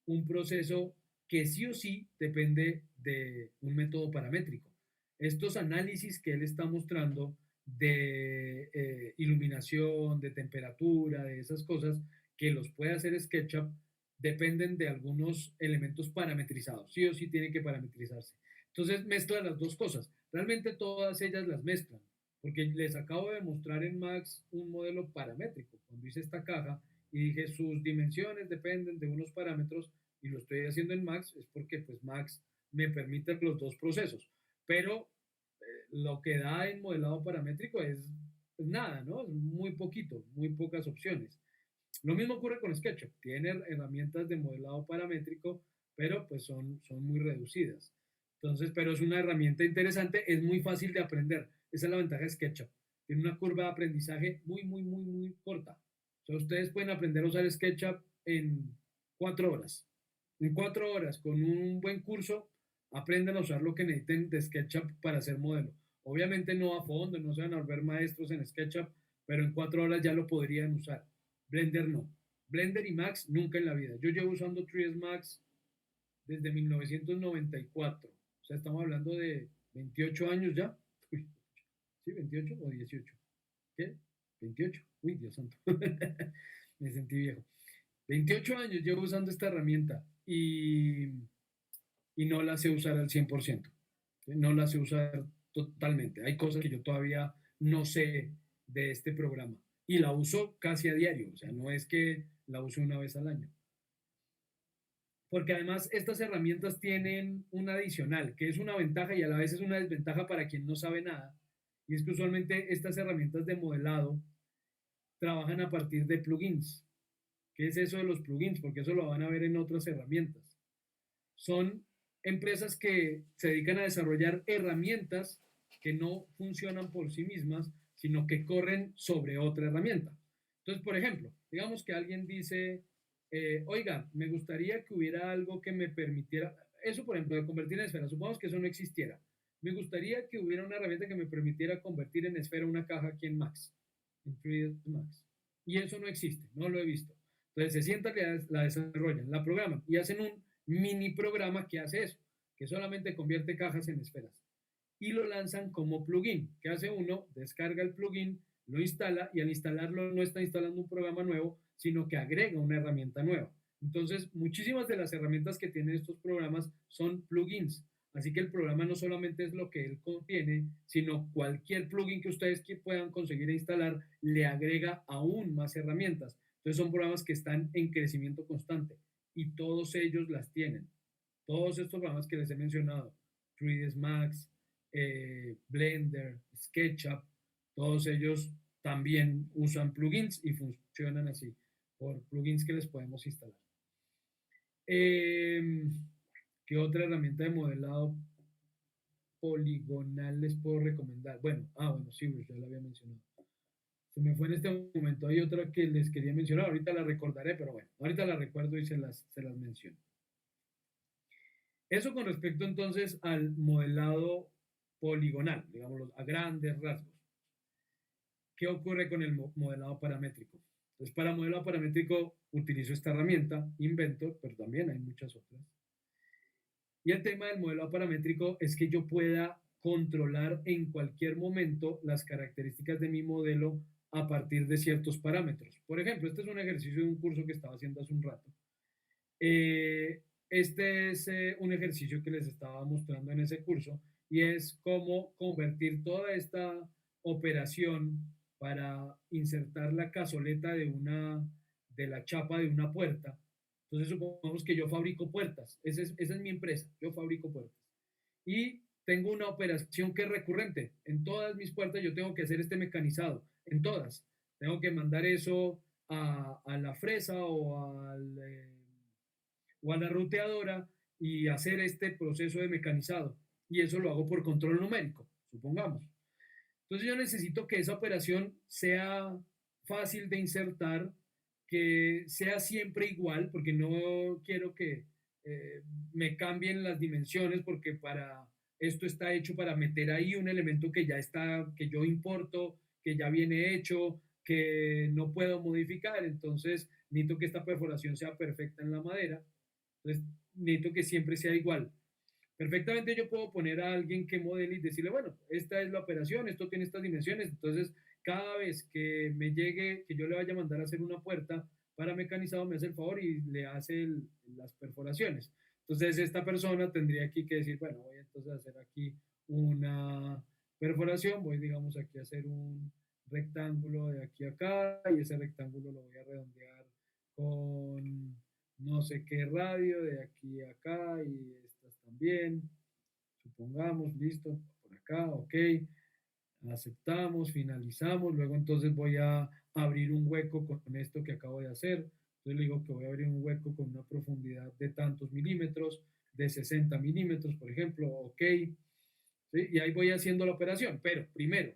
Speaker 1: un proceso que sí o sí depende de un método paramétrico. Estos análisis que él está mostrando de iluminación, de temperatura, de esas cosas que los puede hacer SketchUp, dependen de algunos elementos parametrizados. Sí o sí tienen que parametrizarse. Entonces mezcla las dos cosas. Realmente todas ellas las mezclan, porque les acabo de mostrar en Max un modelo paramétrico. Cuando hice esta caja y dije sus dimensiones dependen de unos parámetros, y lo estoy haciendo en Max, es porque pues Max me permite los dos procesos. Pero lo que da en modelado paramétrico es nada, ¿no? Es muy poquito, muy pocas opciones. Lo mismo ocurre con SketchUp. Tiene herramientas de modelado paramétrico, pero pues son muy reducidas. Entonces, pero es una herramienta interesante, es muy fácil de aprender. Esa es la ventaja de SketchUp. Tiene una curva de aprendizaje muy, muy, muy, muy corta. O sea, ustedes pueden aprender a usar SketchUp en 4 horas. En 4 horas, con un buen curso, aprendan a usar lo que necesiten de SketchUp para hacer modelo. Obviamente no a fondo, no se van a volver maestros en SketchUp, pero en 4 horas ya lo podrían usar. Blender no. Blender y Max nunca en la vida. Yo llevo usando 3ds Max desde 1994. O sea, estamos hablando de 28 años ya. Uy, ¿sí? ¿28 o 18? ¿Qué? 28. Uy, Dios santo. Me sentí viejo. 28 años llevo usando esta herramienta y no la sé usar al 100%. ¿Sí? No la sé usar totalmente. Hay cosas que yo todavía no sé de este programa y la uso casi a diario. O sea, no es que la use una vez al año. Porque además estas herramientas tienen un adicional, que es una ventaja y a la vez es una desventaja para quien no sabe nada. Y es que usualmente estas herramientas de modelado trabajan a partir de plugins. ¿Qué es eso de los plugins? Porque eso lo van a ver en otras herramientas. Son empresas que se dedican a desarrollar herramientas que no funcionan por sí mismas, sino que corren sobre otra herramienta. Entonces, por ejemplo, digamos que alguien dice, oiga, me gustaría que hubiera algo que me permitiera, eso por ejemplo, de convertir en esfera, supongamos que eso no existiera. Me gustaría que hubiera una herramienta que me permitiera convertir en esfera una caja aquí en Max, en 3ds Max. Y eso no existe, no lo he visto. Entonces se sientan, la desarrollan, la programan y hacen un mini programa que hace eso, que solamente convierte cajas en esferas. y lo lanzan como plugin. ¿Qué hace uno? Descarga el plugin, lo instala y al instalarlo no está instalando un programa nuevo, sino que agrega una herramienta nueva. Entonces, muchísimas de las herramientas que tienen estos programas son plugins. Así que el programa no solamente es lo que él contiene, sino cualquier plugin que ustedes puedan conseguir e instalar le agrega aún más herramientas. Entonces son programas que están en crecimiento constante y todos ellos las tienen. Todos estos programas que les he mencionado, 3ds Max, Blender, SketchUp, todos ellos también usan plugins y funcionan así, por plugins que les podemos instalar. ¿Qué otra herramienta de modelado poligonal les puedo recomendar? Bueno, ZBrush, ya la había mencionado. Se me fue en este momento. Hay otra que les quería mencionar, ahorita la recordaré, pero bueno, ahorita la recuerdo y se las menciono. Eso con respecto entonces al modelado poligonal, digámoslo, a grandes rasgos. ¿Qué ocurre con el modelado paramétrico? Entonces, para modelado paramétrico utilizo esta herramienta, Inventor, pero también hay muchas otras. Y el tema del modelado paramétrico es que yo pueda controlar en cualquier momento las características de mi modelo a partir de ciertos parámetros. Por ejemplo, este es un ejercicio de un curso que estaba haciendo hace un rato. Este es un ejercicio que les estaba mostrando en ese curso y es cómo convertir toda esta operación para insertar la cazoleta de la chapa de una puerta. Entonces supongamos que yo fabrico puertas, esa es mi empresa, yo fabrico puertas. Y tengo una operación que es recurrente. En todas mis puertas yo tengo que hacer este mecanizado, en todas. Tengo que mandar eso a la fresa o a la ruteadora y hacer este proceso de mecanizado. Y eso lo hago por control numérico, supongamos. Entonces yo necesito que esa operación sea fácil de insertar, que sea siempre igual, porque no quiero que me cambien las dimensiones, porque para esto está hecho para meter ahí un elemento que ya está, que yo importo, que ya viene hecho, que no puedo modificar. Entonces necesito que esta perforación sea perfecta en la madera. Entonces necesito que siempre sea igual. Perfectamente yo puedo poner a alguien que modele y decirle, bueno, esta es la operación, esto tiene estas dimensiones, entonces cada vez que me llegue, que yo le vaya a mandar a hacer una puerta para mecanizado, me hace el favor y le hace las perforaciones. Entonces esta persona tendría aquí que decir, bueno, voy entonces a hacer aquí una perforación, voy digamos aquí a hacer un rectángulo de aquí a acá y ese rectángulo lo voy a redondear con no sé qué radio de aquí a acá y estas también, supongamos, listo, por acá, ok, aceptamos, finalizamos, luego entonces voy a abrir un hueco con esto que acabo de hacer, entonces le digo que voy a abrir un hueco con una profundidad de tantos milímetros, de 60 milímetros, por ejemplo, ok, ¿sí? Y ahí voy haciendo la operación, pero primero,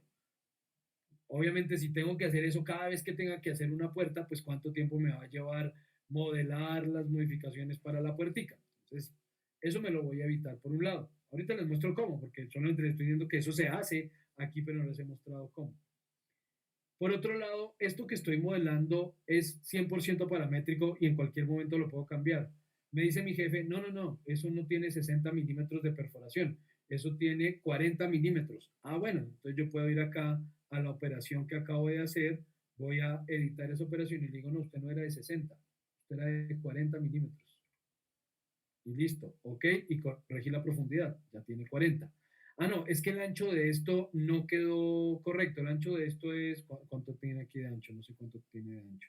Speaker 1: obviamente, si tengo que hacer eso cada vez que tenga que hacer una puerta, pues cuánto tiempo me va a llevar modelar las modificaciones para la puertica. Entonces, eso me lo voy a evitar por un lado. Ahorita les muestro cómo, porque solamente les estoy diciendo que eso se hace aquí, pero no les he mostrado cómo. Por otro lado, esto que estoy modelando es 100% paramétrico y en cualquier momento lo puedo cambiar. Me dice mi jefe, no, no, no, eso no tiene 60 milímetros de perforación, eso tiene 40 milímetros. Ah, bueno, entonces yo puedo ir acá a la operación que acabo de hacer, voy a editar esa operación y le digo, no, usted no era de 60, usted era de 40 milímetros. Y listo, ok, y corregí la profundidad, ya tiene 40. Ah, no, es que el ancho de esto no quedó correcto. El ancho de esto es, ¿cuánto tiene aquí de ancho? No sé cuánto tiene de ancho.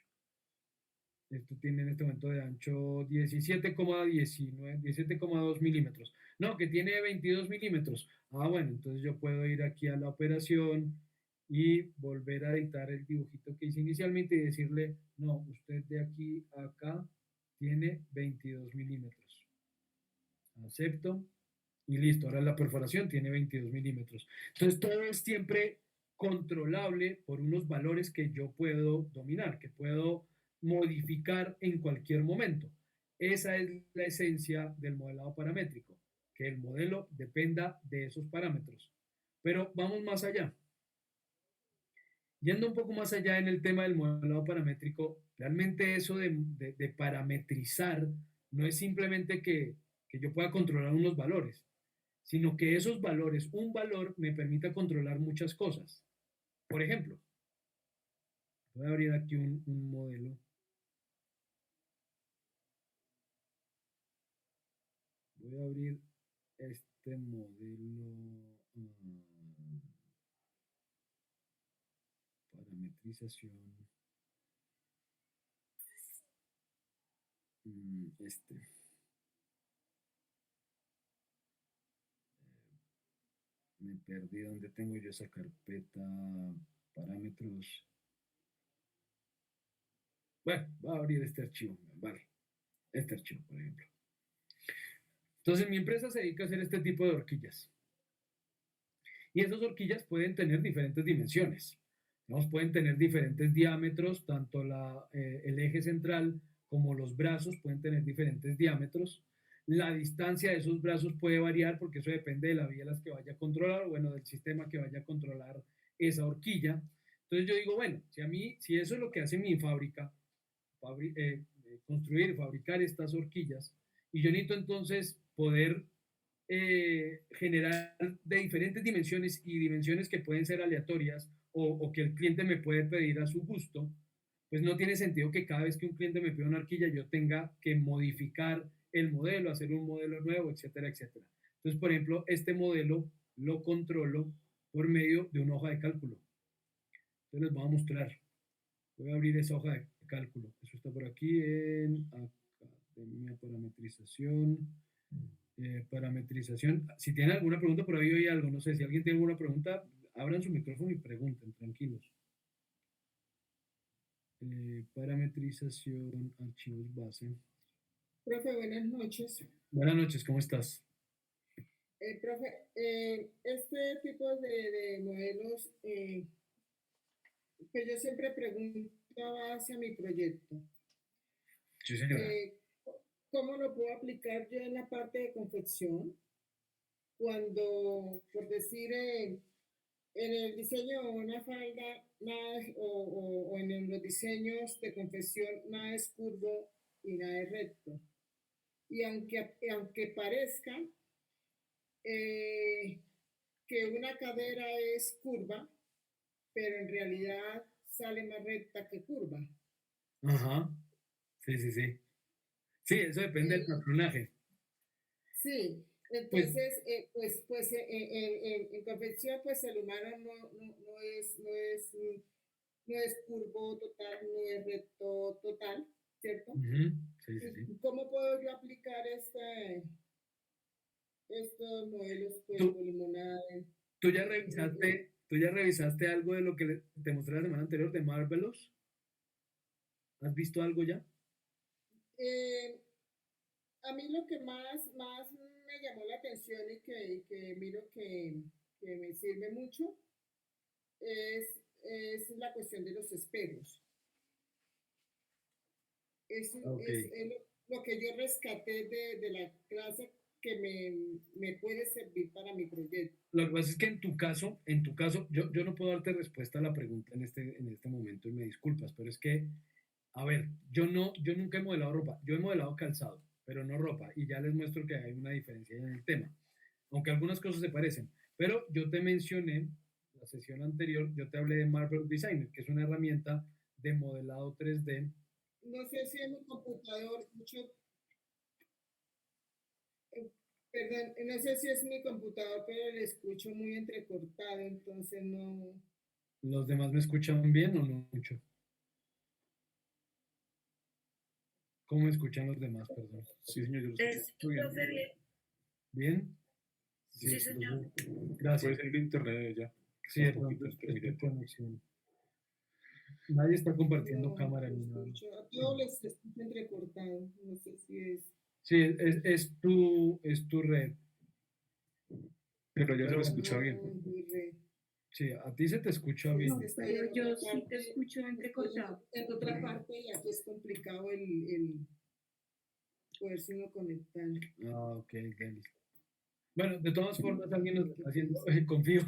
Speaker 1: Esto tiene en este momento de ancho 17,19, 17,2 milímetros. No, que tiene 22 milímetros. Ah, bueno, entonces yo puedo ir aquí a la operación y volver a editar el dibujito que hice inicialmente y decirle, no, usted de aquí a acá tiene 22 milímetros. Acepto y listo, ahora la perforación tiene 22 milímetros. Entonces todo es siempre controlable por unos valores que yo puedo dominar, que puedo modificar en cualquier momento. Esa es la esencia del modelado paramétrico, que el modelo dependa de esos parámetros. Pero vamos más allá. Yendo un poco más allá en el tema del modelado paramétrico, realmente eso de parametrizar no es simplemente que yo pueda controlar unos valores. sino que esos valores, un valor me permita controlar muchas cosas. Por ejemplo, voy a abrir aquí un modelo. Voy a abrir este modelo, parametrización, este. Me perdí dónde tengo yo esa carpeta, parámetros. Bueno, voy a abrir este archivo, vale, este archivo, por ejemplo. Entonces, mi empresa se dedica a hacer este tipo de horquillas. Y esas horquillas pueden tener diferentes dimensiones. Digamos, pueden tener diferentes diámetros, tanto el eje central como los brazos pueden tener diferentes diámetros. La distancia de esos brazos puede variar porque eso depende de la vía las que vaya a controlar, o bueno, del sistema que vaya a controlar esa horquilla. Entonces yo digo, bueno, si eso es lo que hace mi fábrica, construir, fabricar estas horquillas, y yo necesito entonces poder generar de diferentes dimensiones y dimensiones que pueden ser aleatorias o que el cliente me puede pedir a su gusto, pues no tiene sentido que cada vez que un cliente me pida una horquilla yo tenga que modificar el modelo, hacer un modelo nuevo, etcétera, etcétera. Entonces, por ejemplo, este modelo lo controlo por medio de una hoja de cálculo. Entonces les voy a mostrar. Voy a abrir esa hoja de cálculo. Eso está por aquí en Academia Parametrización. Parametrización. Si tienen alguna pregunta, por ahí oí algo. No sé si alguien tiene alguna pregunta, abran su micrófono y pregunten, tranquilos. Parametrización, archivos base.
Speaker 2: Profe, buenas noches.
Speaker 1: Buenas noches, ¿cómo estás?
Speaker 2: Profe, este tipo de modelos, pues yo siempre preguntaba hacia mi proyecto.
Speaker 1: Sí, señora.
Speaker 2: ¿Cómo lo puedo aplicar yo en la parte de confección? Cuando, por decir, en el diseño de una falda, nada, o en los diseños de confección, nada es curvo y nada es recto. Y aunque parezca que una cadera es curva, pero en realidad sale más recta que curva.
Speaker 1: Ajá. Sí, sí, sí. Sí, eso depende del patronaje.
Speaker 2: Sí,
Speaker 1: Pues,
Speaker 2: entonces, en confección, pues el humano no es curvo total, no es recto total, ¿cierto?
Speaker 1: sí, sí, sí.
Speaker 2: ¿Cómo puedo yo aplicar estos modelos, pues,
Speaker 1: ¿Tú,
Speaker 2: polimonada?
Speaker 1: tú ya revisaste algo de lo que te mostré la semana anterior de Marvelous? ¿Has visto algo ya?
Speaker 2: Eh, a mí lo que más me llamó la atención y que miro que me sirve mucho es la cuestión de los espejos.
Speaker 1: Ok.
Speaker 2: Es lo que yo rescaté de la clase que me puede servir para mi proyecto.
Speaker 1: Lo que pasa es que en tu caso, yo no puedo darte respuesta a la pregunta en este momento y me disculpas, pero es que, a ver, yo nunca he modelado ropa, yo he modelado calzado, pero no ropa, y ya les muestro que hay una diferencia en el tema, aunque algunas cosas se parecen, pero yo te mencioné, la sesión anterior, yo te hablé de Marvel Designer, que es una herramienta de modelado 3D.
Speaker 2: No sé si en mi computador, perdón, no sé si es mi computador, pero lo escucho muy entrecortado, entonces no.
Speaker 1: ¿Los demás me escuchan bien o no mucho? ¿Cómo me escuchan los demás, perdón?
Speaker 3: Sí, señor, yo lo escucho bien.
Speaker 1: ¿Bien?
Speaker 3: Sí,
Speaker 2: señor.
Speaker 1: Gracias.
Speaker 3: Puede ser el internet de ella.
Speaker 1: Sí, de pronto es tu conexión. Nadie está compartiendo cámara ni nada.
Speaker 2: A todos les escucho entrecortado, no sé si es.
Speaker 1: Sí, es tu red.
Speaker 3: Pero ya se lo escucha bien.
Speaker 1: Sí, a ti se te escucha bien.
Speaker 2: Pero yo sí te escucho entrecortado. En otra parte ya que es complicado el poderse uno conectar.
Speaker 1: Ah, ok, listo. Bueno, de todas formas, alguien nos está haciendo, confío,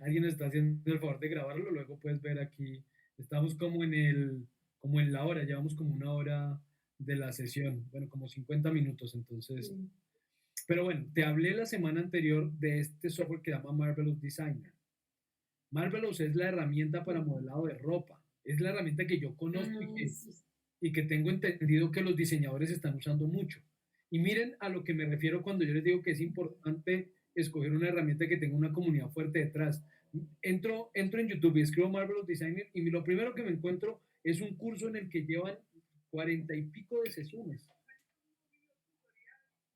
Speaker 1: alguien nos está haciendo el favor de grabarlo, luego puedes ver aquí, estamos como en la hora, llevamos como una hora de la sesión, bueno, como 50 minutos, entonces, Pero bueno, te hablé la semana anterior de este software que se llama Marvelous Designer. Marvelous es la herramienta para modelado de ropa. Es la herramienta que yo conozco
Speaker 2: Sí.
Speaker 1: y que tengo entendido que los diseñadores están usando mucho. Y miren a lo que me refiero cuando yo les digo que es importante escoger una herramienta que tenga una comunidad fuerte detrás. Entro en YouTube y escribo Marvelous Designer y lo primero que me encuentro es un curso en el que llevan 40 y pico de sesiones.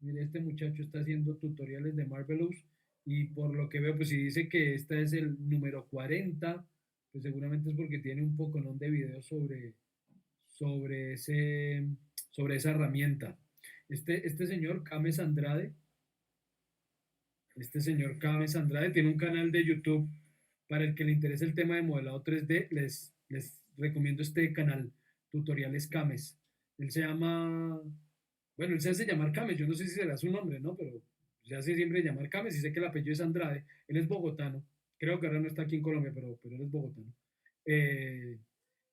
Speaker 1: Mire, este muchacho está haciendo tutoriales de Marvelous y por lo que veo, pues si dice que esta es el número 40, pues seguramente es porque tiene un poco, ¿no?, de videos sobre, ese, sobre esa herramienta. Este señor, Cames Andrade, tiene un canal de YouTube. Para el que le interese el tema de modelado 3D, les recomiendo este canal, Tutoriales Cames. Él se llama, bueno, él se hace llamar Cames, yo no sé si será su nombre, ¿no? Pero se hace siempre llamar Cames y sé que el apellido es Andrade. Él es bogotano, creo que ahora no está aquí en Colombia, pero él es bogotano. Eh,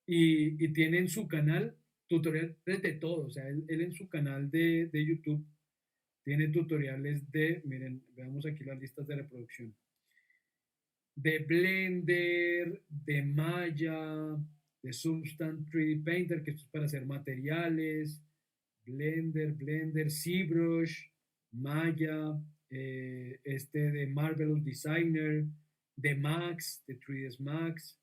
Speaker 1: y tiene en su canal tutoriales de todo, o sea, él en su canal de YouTube tiene tutoriales de, miren, veamos aquí las listas de reproducción, de Blender, de Maya, de Substance 3D Painter, que esto es para hacer materiales, Blender, ZBrush, Maya, de Marvelous Designer, de Max, de 3ds Max,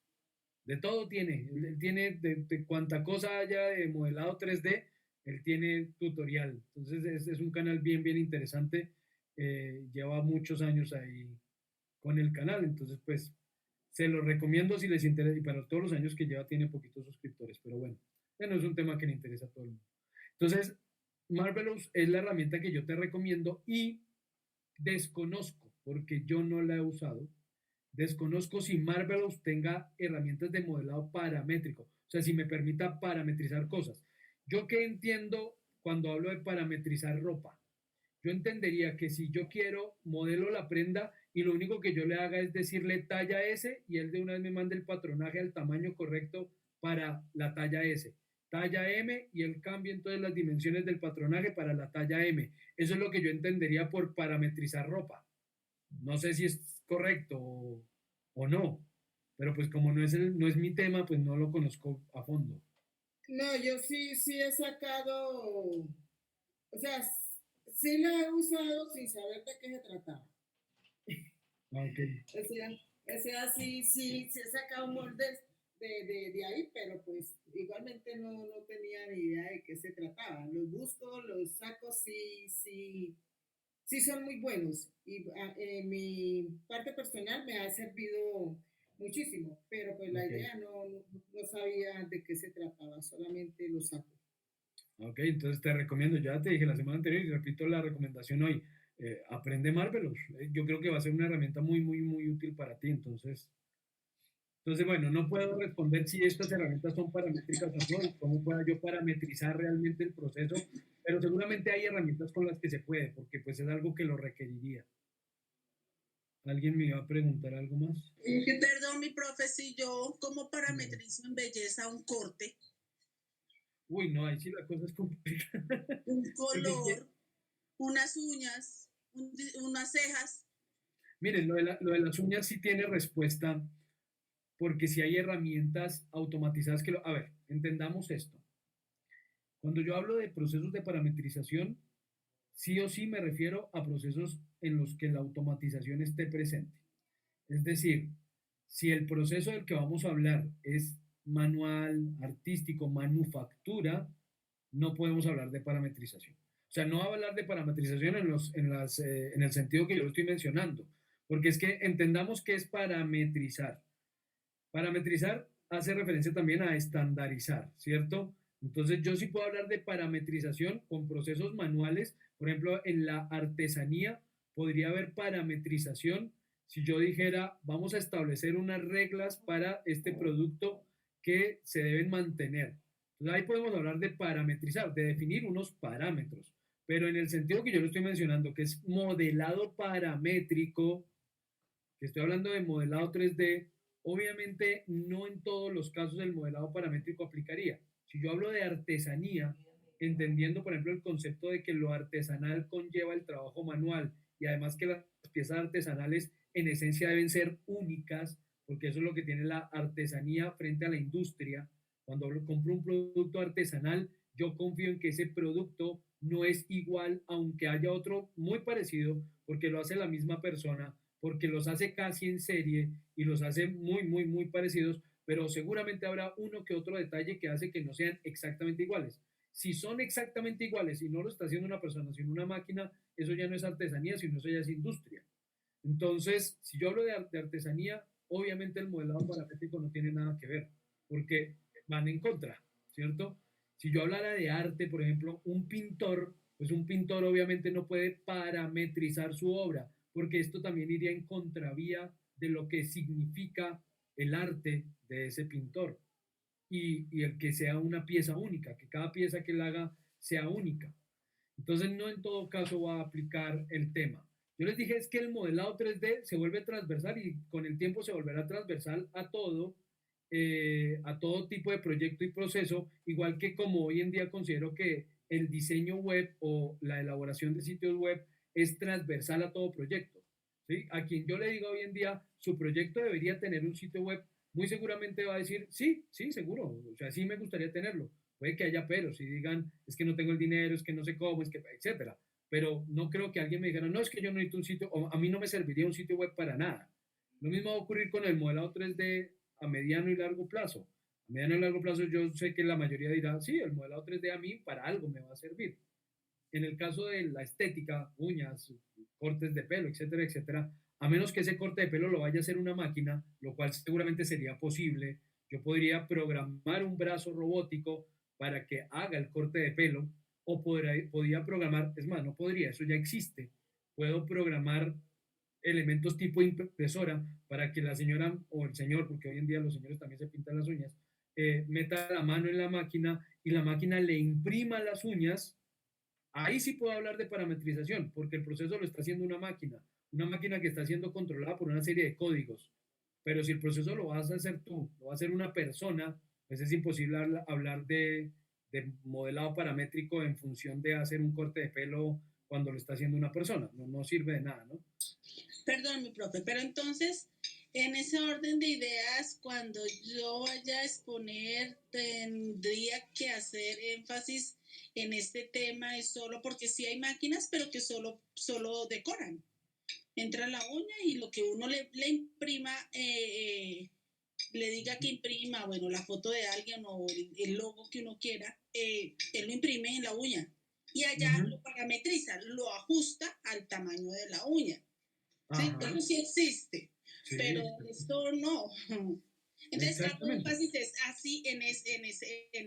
Speaker 1: de todo tiene. Él tiene de cuanta cosa haya de modelado 3D, él tiene tutorial. Entonces es un canal bien, bien interesante. Lleva muchos años ahí con el canal. Entonces, pues, se lo recomiendo si les interesa. Y para todos los años que lleva, tiene poquitos suscriptores. Pero bueno, no es un tema que le interesa a todo el mundo. Entonces, Marvelous es la herramienta que yo te recomiendo y desconozco, porque yo no la he usado. Desconozco si Marvelous tenga herramientas de modelado paramétrico, o sea, si me permita parametrizar cosas. Yo qué entiendo cuando hablo de parametrizar ropa. Yo entendería que si yo quiero, modelo la prenda y lo único que yo le haga es decirle talla S y él de una vez me manda el patronaje al tamaño correcto para la talla S. Talla M y él cambia entonces las dimensiones del patronaje para la talla M. Eso es lo que yo entendería por parametrizar ropa. No sé si es correcto o no, pero pues como no es mi tema, pues no lo conozco a fondo.
Speaker 2: No, yo sí he sacado, o sea, sí la he usado sin saber de qué se trataba.
Speaker 1: Okay.
Speaker 2: O sea, sí he sacado moldes de ahí, pero pues igualmente no tenía ni idea de qué se trataba. Los busco, los saco, sí son muy buenos. Y mi parte personal me ha servido muchísimo, pero pues la
Speaker 1: Okay.
Speaker 2: idea no sabía de qué se trataba, solamente lo saco.
Speaker 1: Ok, entonces te recomiendo, ya te dije la semana anterior y repito la recomendación hoy, aprende Marvelous. Yo creo que va a ser una herramienta muy, muy, muy útil para ti. Entonces, bueno, no puedo responder si estas herramientas son paramétricas o no y cómo pueda yo parametrizar realmente el proceso, pero seguramente hay herramientas con las que se puede, porque pues es algo que lo requeriría. ¿Alguien me iba a preguntar algo más?
Speaker 4: Perdón, mi profe, si yo como parametrizo en belleza un corte,
Speaker 1: Uy, no, ahí sí la cosa es complicada.
Speaker 4: un
Speaker 1: Porque es que,
Speaker 4: color, unas uñas, unas cejas.
Speaker 1: miren, lo de las uñas sí tiene respuesta, porque si hay herramientas automatizadas que a ver, entendamos esto. Cuando yo hablo de procesos de parametrización, sí o sí me refiero a procesos en los que la automatización esté presente. Es decir, si el proceso del que vamos a hablar es manual, artístico, manufactura, no podemos hablar de parametrización. O sea, no hablar de parametrización en el sentido que yo lo estoy mencionando, porque es que entendamos que es parametrizar. Parametrizar hace referencia también a estandarizar, ¿cierto? Entonces yo sí puedo hablar de parametrización con procesos manuales. Por ejemplo, en la artesanía podría haber parametrización si yo dijera, vamos a establecer unas reglas para este producto que se deben mantener. Entonces ahí podemos hablar de parametrizar, de definir unos parámetros. Pero en el sentido que yo lo estoy mencionando, que es modelado paramétrico, que estoy hablando de modelado 3D, obviamente no en todos los casos el modelado paramétrico aplicaría. Si yo hablo de artesanía, entendiendo, por ejemplo, el concepto de que lo artesanal conlleva el trabajo manual y además que las piezas artesanales en esencia deben ser únicas, porque eso es lo que tiene la artesanía frente a la industria. Cuando compro un producto artesanal, yo confío en que ese producto no es igual, aunque haya otro muy parecido, porque lo hace la misma persona, porque los hace casi en serie y los hace muy, muy, muy parecidos, pero seguramente habrá uno que otro detalle que hace que no sean exactamente iguales. Si son exactamente iguales y no lo está haciendo una persona, sino una máquina, eso ya no es artesanía, sino eso ya es industria. Entonces, si yo hablo de artesanía, obviamente el modelado paramétrico no tiene nada que ver, porque van en contra, ¿cierto? Si yo hablara de arte, por ejemplo, un pintor, pues un pintor obviamente no puede parametrizar su obra, porque esto también iría en contravía de lo que significa el arte de ese pintor y el que sea una pieza única, que cada pieza que él haga sea única. Entonces, no en todo caso va a aplicar el tema. Yo les dije es que el modelado 3D se vuelve transversal y con el tiempo se volverá transversal a todo tipo de proyecto y proceso, igual que como hoy en día considero que el diseño web o la elaboración de sitios web es transversal a todo proyecto. ¿Sí? A quien yo le diga hoy en día, su proyecto debería tener un sitio web, muy seguramente va a decir, sí, sí, seguro, o sea, sí me gustaría tenerlo. Puede que haya peros y digan, es que no tengo el dinero, es que no sé cómo, es que, etcétera. Pero no creo que alguien me dijera, no, es que yo no necesito un sitio, o a mí no me serviría un sitio web para nada. Lo mismo va a ocurrir con el modelado 3D a mediano y largo plazo. A mediano y largo plazo yo sé que la mayoría dirá, sí, el modelado 3D a mí para algo me va a servir. En el caso de la estética, uñas, cortes de pelo, etcétera, etcétera, a menos que ese corte de pelo lo vaya a hacer una máquina, lo cual seguramente sería posible, yo podría programar un brazo robótico para que haga el corte de pelo, o podría programar, es más, no podría, eso ya existe, puedo programar elementos tipo impresora para que la señora o el señor, porque hoy en día los señores también se pintan las uñas, meta la mano en la máquina y la máquina le imprima las uñas. Ahí sí puedo hablar de parametrización, porque el proceso lo está haciendo una máquina que está siendo controlada por una serie de códigos. Pero si el proceso lo vas a hacer tú, lo va a hacer una persona, pues es imposible hablar de modelado paramétrico en función de hacer un corte de pelo cuando lo está haciendo una persona. No, no sirve de nada, ¿no?
Speaker 4: Perdón, mi profe, pero entonces, en ese orden de ideas, cuando yo vaya a exponer, tendría que hacer énfasis en este tema, es solo porque sí hay máquinas, pero que solo decoran. Entra la uña y lo que uno le imprima, le diga que imprima, bueno, la foto de alguien o el logo que uno quiera, él lo imprime en la uña y allá lo parametriza, lo ajusta al tamaño de la uña. ¿Sí?
Speaker 1: Ajá.
Speaker 4: Eso sí existe,
Speaker 1: Sí,
Speaker 4: pero esto no. Entonces, hago
Speaker 1: exactamente.
Speaker 4: énfasis es así en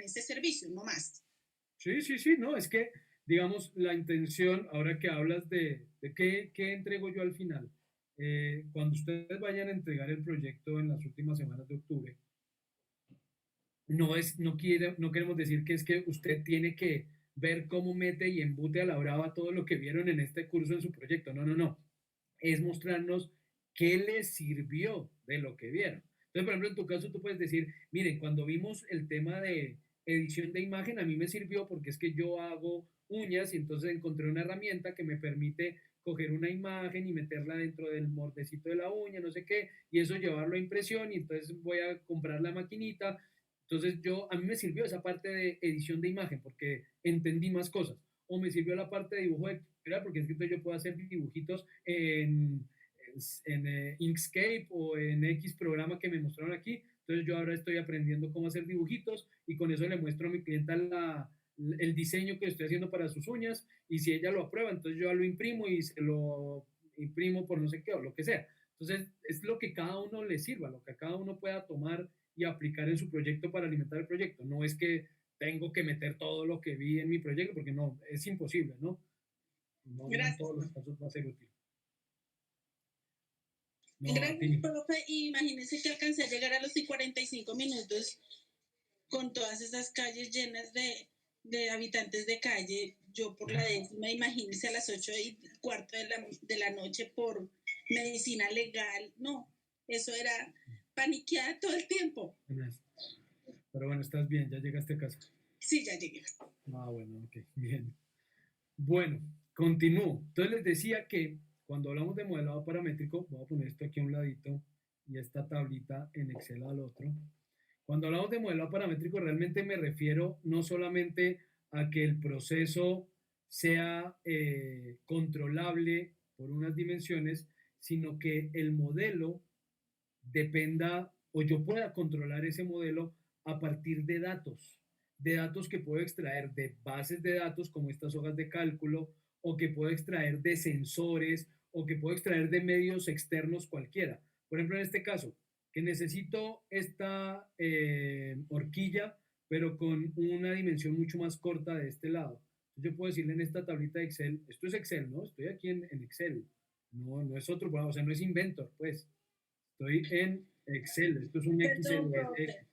Speaker 4: ese servicio, no más.
Speaker 1: Sí, sí, sí, no, es que, digamos, la intención, ahora que hablas de qué entrego yo al final, cuando ustedes vayan a entregar el proyecto en las últimas semanas de octubre, no queremos decir que es que usted tiene que ver cómo mete y embute a la brava todo lo que vieron en este curso en su proyecto. No, no, no. Es mostrarnos qué les sirvió de lo que vieron. Entonces, por ejemplo, en tu caso tú puedes decir, miren, cuando vimos el tema de edición de imagen, a mí me sirvió porque es que yo hago uñas y entonces encontré una herramienta que me permite coger una imagen y meterla dentro del mordecito de la uña, no sé qué, y eso llevarlo a impresión y entonces voy a comprar la maquinita. Entonces a mí me sirvió esa parte de edición de imagen porque entendí más cosas. O me sirvió la parte de dibujo de porque es que entonces yo puedo hacer dibujitos en Inkscape o en X programa que me mostraron aquí. Entonces yo ahora estoy aprendiendo cómo hacer dibujitos y con eso le muestro a mi clienta el diseño que estoy haciendo para sus uñas y si ella lo aprueba, entonces yo lo imprimo y se lo imprimo por no sé qué o lo que sea. Entonces es lo que cada uno le sirva, lo que cada uno pueda tomar y aplicar en su proyecto para alimentar el proyecto. No es que tengo que meter todo lo que vi en mi proyecto porque no, es imposible, ¿no? No en
Speaker 4: Gracias,
Speaker 1: todos los
Speaker 4: profe.
Speaker 1: casos va a ser útil. No, a
Speaker 4: Gracias,
Speaker 1: ti.
Speaker 4: profe. Imagínense que alcancé a llegar a los 45 minutos con todas esas calles llenas de habitantes de calle. Yo por la décima, imagínense a las 8:15 de la noche por medicina legal. No, eso era paniqueada todo el tiempo.
Speaker 1: Pero bueno, estás bien, ya llegaste a casa.
Speaker 4: Sí, ya llegué.
Speaker 1: Ah, bueno, ok, bien. Bueno, continúo. Entonces les decía que cuando hablamos de modelado paramétrico, voy a poner esto aquí a un ladito y esta tablita en Excel al otro. Cuando hablamos de modelado paramétrico, realmente me refiero no solamente a que el proceso sea controlable por unas dimensiones, sino que el modelo dependa o yo pueda controlar ese modelo a partir de datos que puedo extraer de bases de datos como estas hojas de cálculo o que puedo extraer de sensores o que puedo extraer de medios externos cualquiera. Por ejemplo, en este caso, que necesito esta horquilla, pero con una dimensión mucho más corta de este lado. Yo puedo decirle en esta tablita de Excel, esto es Excel, ¿no? Estoy aquí en Excel, no es otro programa, o sea, no es Inventor, pues. Estoy en Excel, esto es un
Speaker 4: Perdón,
Speaker 1: XLS.
Speaker 4: profe.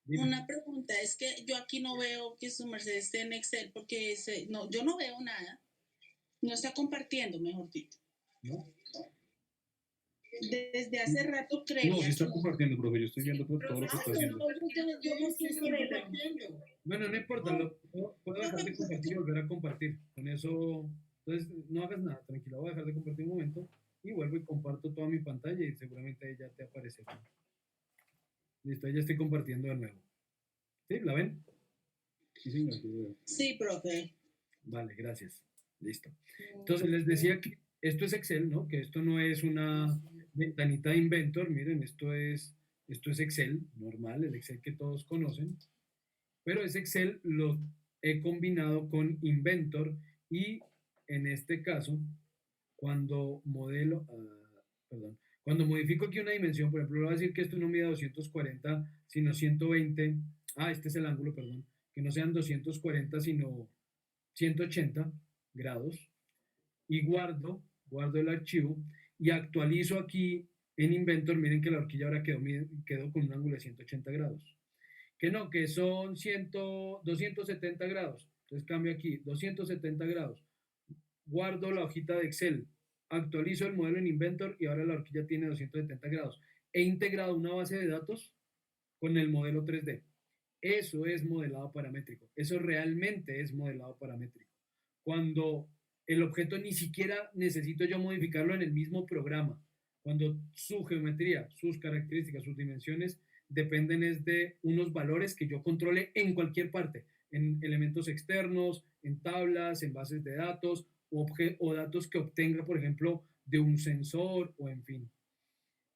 Speaker 4: Una pregunta, es que yo aquí no veo que su merced esté en Excel porque no, yo no veo nada. No está compartiendo, mejor dicho.
Speaker 1: ¿No?
Speaker 4: Desde hace rato
Speaker 3: No,
Speaker 4: creía
Speaker 3: sí está
Speaker 4: que...
Speaker 3: compartiendo, profe. Yo estoy viendo todo lo que está haciendo.
Speaker 4: Yo busqué
Speaker 2: Sí,
Speaker 4: por el...
Speaker 2: compartiendo.
Speaker 1: Bueno, no importa, puedo dejar de compartir y volver a compartir. Con eso, entonces no hagas nada, tranquila, voy a dejar de compartir un momento y vuelvo y comparto toda mi pantalla y seguramente ahí ya te aparecerá. Listo, ahí ya estoy compartiendo de nuevo. ¿Sí? ¿La ven?
Speaker 3: Sí, señor. Sí, veo.
Speaker 4: Sí, profe.
Speaker 1: Vale, gracias. Listo. Entonces les decía que esto es Excel, ¿no? Que esto no es una ventanita de Inventor, miren, esto es Excel normal, el Excel que todos conocen, pero ese Excel lo he combinado con Inventor y en este caso, cuando cuando modifico aquí una dimensión, por ejemplo, le voy a decir que esto no mide 240, sino 120, este es el ángulo, perdón, que no sean 240, sino 180 grados, y guardo el archivo y actualizo aquí en Inventor. Miren que la horquilla ahora quedó con un ángulo de 180 grados. Que no, que son 270 grados. Entonces cambio aquí, 270 grados. Guardo la hojita de Excel, actualizo el modelo en Inventor y ahora la horquilla tiene 270 grados. He integrado una base de datos con el modelo 3D. Eso es modelado paramétrico. Eso realmente es modelado paramétrico. Cuando el objeto ni siquiera necesito yo modificarlo en el mismo programa. Cuando su geometría, sus características, sus dimensiones dependen es de unos valores que yo controle en cualquier parte, en elementos externos, en tablas, en bases de datos o datos que obtenga, por ejemplo, de un sensor o en fin.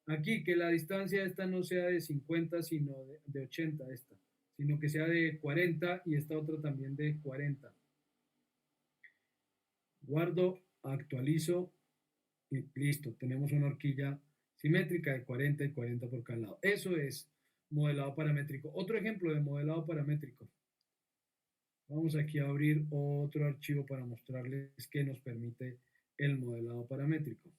Speaker 1: Aquí que la distancia esta no sea de 50, sino de 80 esta, sino que sea de 40 y esta otra también de 40. Guardo, actualizo y listo, tenemos una horquilla simétrica de 40 y 40 por cada lado. Eso es modelado paramétrico. Otro ejemplo de modelado paramétrico. Vamos aquí a abrir otro archivo para mostrarles qué nos permite el modelado paramétrico.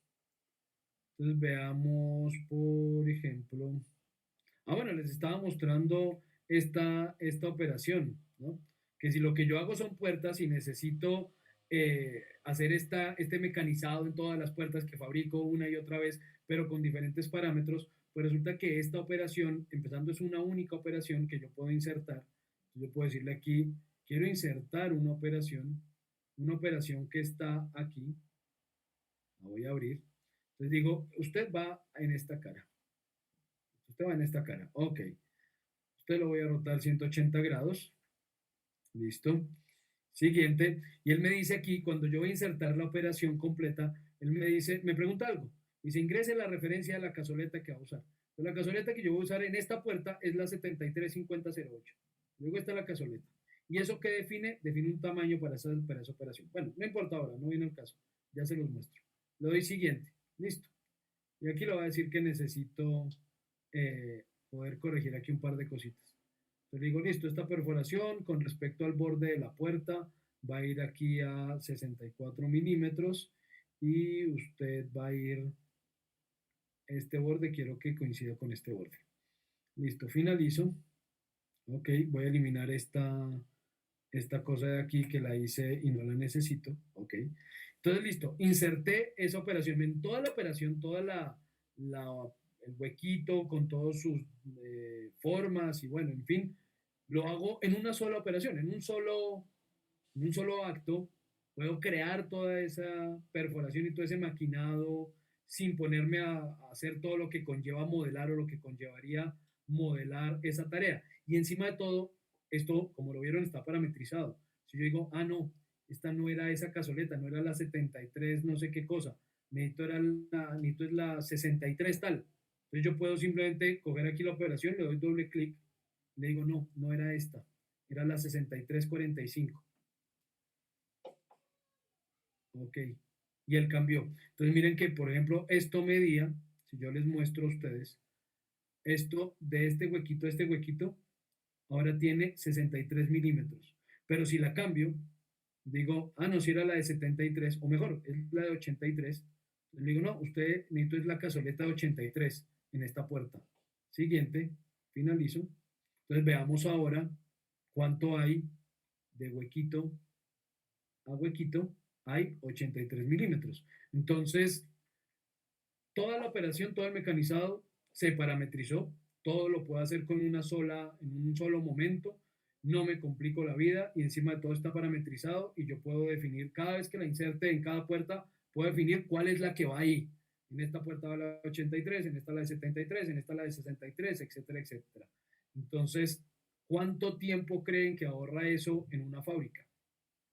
Speaker 1: Entonces veamos, por ejemplo, bueno, les estaba mostrando esta operación, ¿no? Que si lo que yo hago son puertas y necesito hacer este mecanizado en todas las puertas que fabrico una y otra vez, pero con diferentes parámetros, pues resulta que esta operación, empezando es una única operación que yo puedo insertar. Yo puedo decirle aquí, quiero insertar una operación que está aquí, la voy a abrir. Entonces digo, usted va en esta cara. Usted va en esta cara. Ok. Usted lo voy a rotar 180 grados. Listo. Siguiente. Y él me dice aquí, cuando yo voy a insertar la operación completa, él me dice, me pregunta algo. Dice, ingrese la referencia de la cazoleta que va a usar. Entonces, la cazoleta que yo voy a usar en esta puerta es la 735008. Luego está la cazoleta. ¿Y eso qué define? Define un tamaño para esa operación. Bueno, no importa ahora, no viene el caso. Ya se los muestro. Le doy siguiente. Listo. Y aquí le voy a decir que necesito poder corregir aquí un par de cositas. Entonces digo, listo, esta perforación con respecto al borde de la puerta va a ir aquí a 64 milímetros y usted va a ir, este borde quiero que coincida con este borde. Listo, finalizo. Ok, voy a eliminar esta cosa de aquí que la hice y no la necesito. Ok. Entonces, listo, inserté esa operación. En toda la operación, el huequito con todas sus formas y bueno, en fin, lo hago en una sola operación, en un solo acto, puedo crear toda esa perforación y todo ese maquinado sin ponerme a hacer todo lo que conlleva modelar o lo que conllevaría modelar esa tarea. Y encima de todo, esto, como lo vieron, está parametrizado. Si yo digo, ah, no, esta no era esa cazoleta, no era la 73, no sé qué cosa, necesito es la 63 tal. Entonces yo puedo simplemente coger aquí la operación, le doy doble clic, le digo, no, no era esta, era la 6345. Ok, y él cambió. Entonces miren que, por ejemplo, esto medía, si yo les muestro a ustedes, esto de este huequito, ahora tiene 63 milímetros. Pero si la cambio, digo, ah, no, si era la de 73, o mejor, es la de 83. Le digo, no, usted necesito es la cazoleta de 83 en esta puerta. Siguiente, finalizo. Entonces veamos ahora cuánto hay de huequito a huequito, hay 83 milímetros. Entonces, toda la operación, todo el mecanizado se parametrizó, todo lo puedo hacer en un solo momento, no me complico la vida y encima de todo está parametrizado y yo puedo definir cada vez que la inserte en cada puerta, puedo definir cuál es la que va ahí. En esta puerta va la 83, en esta la de 73, en esta la de 63, etcétera, etcétera. Entonces, ¿cuánto tiempo creen que ahorra eso en una fábrica?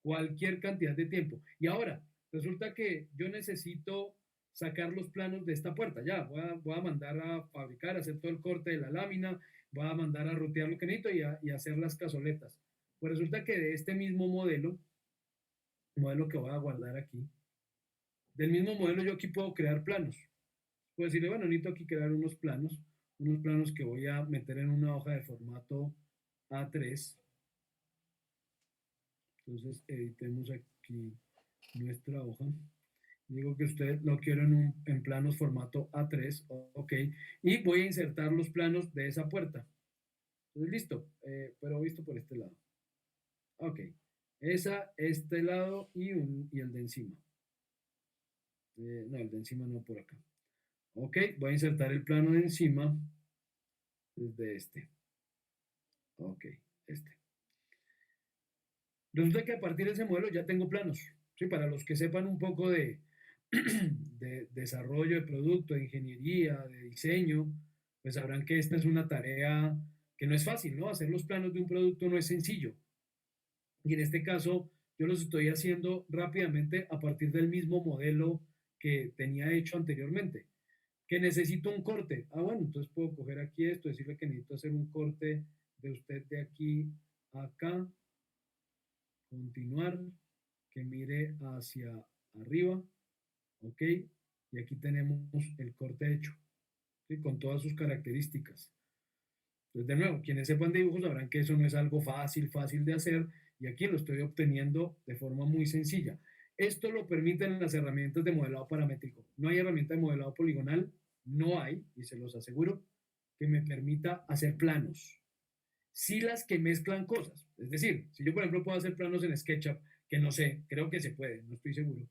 Speaker 1: Cualquier cantidad de tiempo. Y ahora, resulta que yo necesito sacar los planos de esta puerta. Ya, voy a mandar a fabricar, a hacer todo el corte de la lámina, voy a mandar a rutear lo que necesito y hacer las cazoletas. Pues resulta que de este mismo modelo que voy a guardar aquí, del mismo modelo yo aquí puedo crear planos. Puedo decirle, bueno, necesito aquí crear unos planos que voy a meter en una hoja de formato A3. Entonces editemos aquí nuestra hoja. Digo que usted lo quiero en planos formato A3, ok, y voy a insertar los planos de esa puerta. Entonces, listo, pero visto por este lado. Ok, este lado y el de encima. No, el de encima no por acá. Ok, voy a insertar el plano de encima desde este. Ok, este. Resulta que a partir de ese modelo ya tengo planos. ¿Sí? Para los que sepan un poco de desarrollo de producto, de ingeniería, de diseño, pues sabrán que esta es una tarea que no es fácil, ¿no? Hacer los planos de un producto no es sencillo. Y en este caso, yo los estoy haciendo rápidamente a partir del mismo modelo que tenía hecho anteriormente. Que necesito un corte. Ah, bueno, entonces puedo coger aquí esto, decirle que necesito hacer un corte de usted de aquí a acá, continuar, que mire hacia arriba, ok, y aquí tenemos el corte hecho, ¿sí? Con todas sus características. Entonces, de nuevo, quienes sepan de dibujos sabrán que eso no es algo fácil de hacer, y aquí lo estoy obteniendo de forma muy sencilla. Esto lo permiten las herramientas de modelado paramétrico. No hay herramienta de modelado poligonal, no hay, y se los aseguro, que me permita hacer planos. Sí las que mezclan cosas. Es decir, si yo, por ejemplo, puedo hacer planos en SketchUp, que no sé, creo que se puede, no estoy seguro,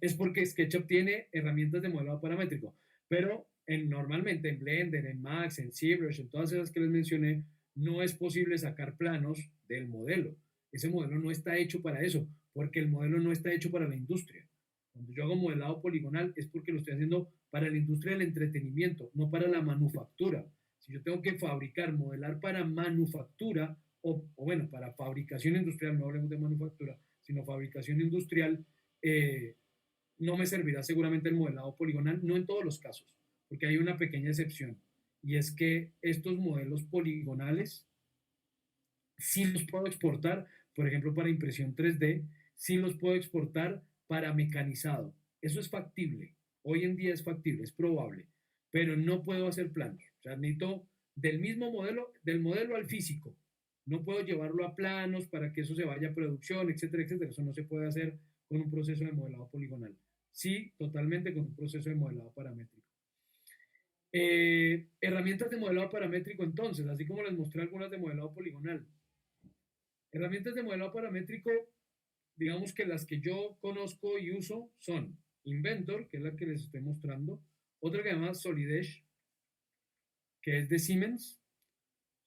Speaker 1: es porque SketchUp tiene herramientas de modelado paramétrico, pero normalmente en Blender, en Max, en ZBrush, en todas esas que les mencioné, no es posible sacar planos del modelo. Ese modelo no está hecho para eso, porque el modelo no está hecho para la industria. Cuando yo hago modelado poligonal es porque lo estoy haciendo para la industria del entretenimiento, no para la manufactura. Si yo tengo que fabricar, modelar para manufactura, bueno, para fabricación industrial, no hablemos de manufactura, sino fabricación industrial, eh, no me servirá seguramente el modelado poligonal, no en todos los casos, porque hay una pequeña excepción, y es que estos modelos poligonales sí los puedo exportar, por ejemplo, para impresión 3D, sí los puedo exportar para mecanizado. Eso es factible, hoy en día es factible, es probable, pero no puedo hacer planos. O sea, necesito del mismo modelo, del modelo al físico. No puedo llevarlo a planos para que eso se vaya a producción, etcétera, etcétera. Eso no se puede hacer con un proceso de modelado poligonal. Sí, totalmente con un proceso de modelado paramétrico. Herramientas de modelado paramétrico entonces, así como les mostré algunas de modelado poligonal. Herramientas de modelado paramétrico, digamos que las que yo conozco y uso son Inventor, que es la que les estoy mostrando, otra que se llama Solid Edge, que es de Siemens.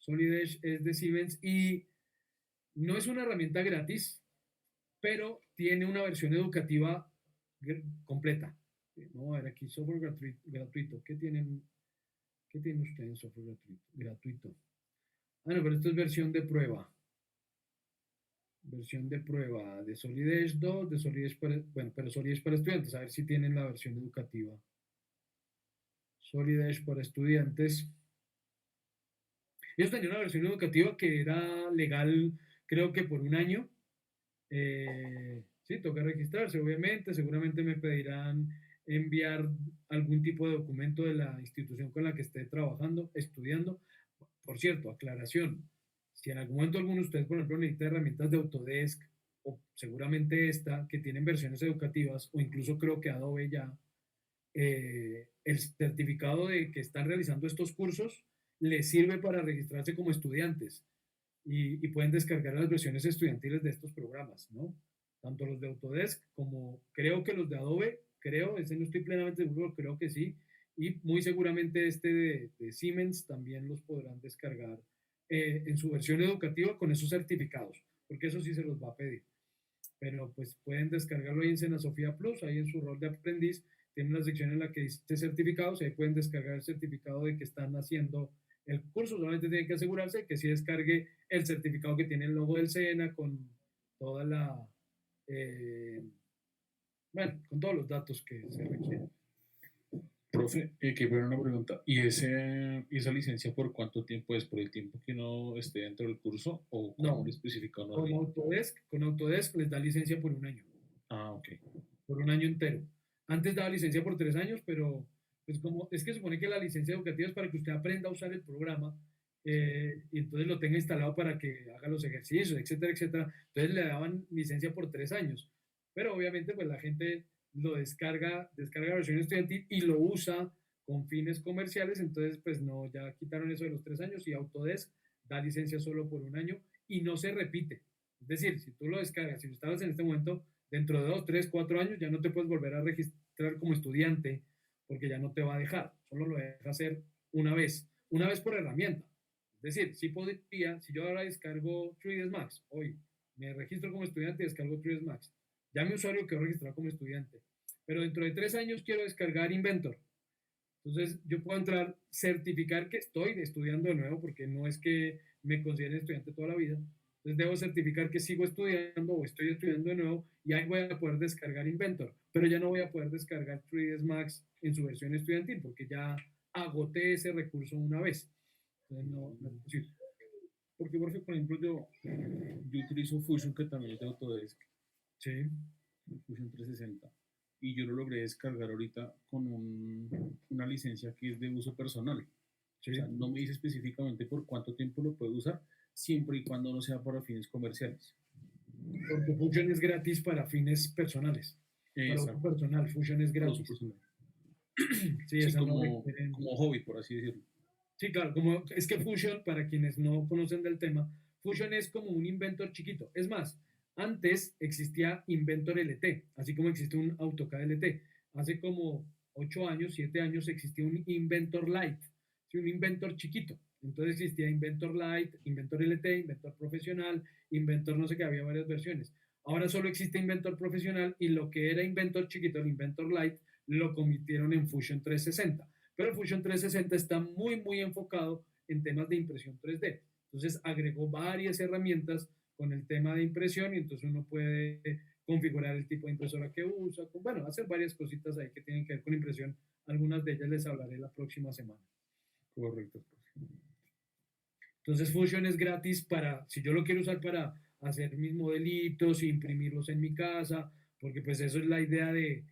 Speaker 1: Solid Edge es de Siemens y no es una herramienta gratis, pero tiene una versión educativa completa. Vamos a ver aquí, software gratuito. ¿Qué tienen ustedes en software gratuito? Bueno, pero esto es versión de prueba. Versión de prueba de Solid Edge 2, de Solid Edge para, bueno, pero Solid Edge para estudiantes, a ver si tienen la versión educativa. Solid Edge para estudiantes. Ellos tenían una versión educativa que era legal, creo que por un año. Sí, toca registrarse, obviamente. Seguramente me pedirán enviar algún tipo de documento de la institución con la que esté trabajando, estudiando. Por cierto, aclaración. Si en algún momento alguno de ustedes, por ejemplo, necesita herramientas de Autodesk, o seguramente esta, que tienen versiones educativas, o incluso creo que Adobe ya, el certificado de que están realizando estos cursos les sirve para registrarse como estudiantes y pueden descargar las versiones estudiantiles de estos programas, ¿no? Tanto los de Autodesk como creo que los de Adobe, ese no estoy plenamente seguro, creo que sí, y muy seguramente este de Siemens también los podrán descargar en su versión educativa con esos certificados, porque eso sí se los va a pedir. Pero pues pueden descargarlo ahí en Senasofía Plus, ahí en su rol de aprendiz, tienen una sección en la que dice certificados, ahí pueden descargar el certificado de que están haciendo el curso, solamente tienen que asegurarse que sí descargue el certificado que tiene el logo del SENA con toda la, bueno, con todos los datos que se requieren.
Speaker 3: Profe, que fuera una pregunta. ¿Y esa licencia por cuánto tiempo es? ¿Por el tiempo que uno esté dentro del curso o
Speaker 1: No,
Speaker 3: cómo especificado?
Speaker 1: con Autodesk les da licencia por un año.
Speaker 3: Ah, ok.
Speaker 1: Por un año entero. Antes daba licencia por 3 años, pero pues como es que supone que la licencia educativa es para que usted aprenda a usar el programa y entonces lo tenga instalado para que haga los ejercicios, etcétera, etcétera. Entonces le daban licencia por 3 años. Pero obviamente pues la gente lo descarga la versión estudiantil y lo usa con fines comerciales, entonces pues no, ya quitaron eso de los 3 años y Autodesk da licencia solo por un año y no se repite. Es decir, si tú lo descargas, si lo instalas en este momento, dentro de 2, 3, 4 años ya no te puedes volver a registrar como estudiante porque ya no te va a dejar, solo lo deja hacer una vez por herramienta. Es decir, si podría, si yo ahora descargo 3ds Max, hoy me registro como estudiante y descargo 3ds Max, ya mi usuario quedó registrado como estudiante, pero dentro de 3 años quiero descargar Inventor. Entonces yo puedo entrar, certificar que estoy estudiando de nuevo, porque no es que me considere estudiante toda la vida. Entonces debo certificar que sigo estudiando o estoy estudiando de nuevo y ahí voy a poder descargar Inventor, pero ya no voy a poder descargar 3ds Max en su versión estudiantil porque ya agoté ese recurso una vez. Entonces no es posible.
Speaker 3: Porque, por ejemplo, yo utilizo Fusion, que también es de Autodesk.
Speaker 1: Sí.
Speaker 3: Fusion 360. Y yo lo logré descargar ahorita con una licencia que es de uso personal.
Speaker 1: Sí.
Speaker 3: O sea, no me dice específicamente por cuánto tiempo lo puedo usar, siempre y cuando no sea para fines comerciales.
Speaker 1: Porque Fusion es gratis para fines personales. Para uso personal, Fusion es gratis.
Speaker 3: Sí,
Speaker 1: esa
Speaker 3: como hobby, por así decirlo.
Speaker 1: Sí, claro, como es que Fusion, para quienes no conocen del tema, Fusion es como un Inventor chiquito. Es más, antes existía Inventor LT, así como existe un AutoCAD LT. Hace como 8 años, 7 años existía un Inventor Lite, ¿sí? Un Inventor chiquito. Entonces existía Inventor Lite, Inventor LT, Inventor Profesional, Inventor no sé qué, había varias versiones. Ahora solo existe Inventor Profesional y lo que era Inventor chiquito, el Inventor Lite, lo convirtieron en Fusion 360. Pero Fusion 360 está muy, muy enfocado en temas de impresión 3D. Entonces agregó varias herramientas con el tema de impresión y entonces uno puede configurar el tipo de impresora que usa, bueno, hacer varias cositas ahí que tienen que ver con impresión. Algunas de ellas les hablaré la próxima semana.
Speaker 3: Correcto.
Speaker 1: Entonces Fusion es gratis para, si yo lo quiero usar para hacer mis modelitos e imprimirlos en mi casa, porque pues eso es la idea de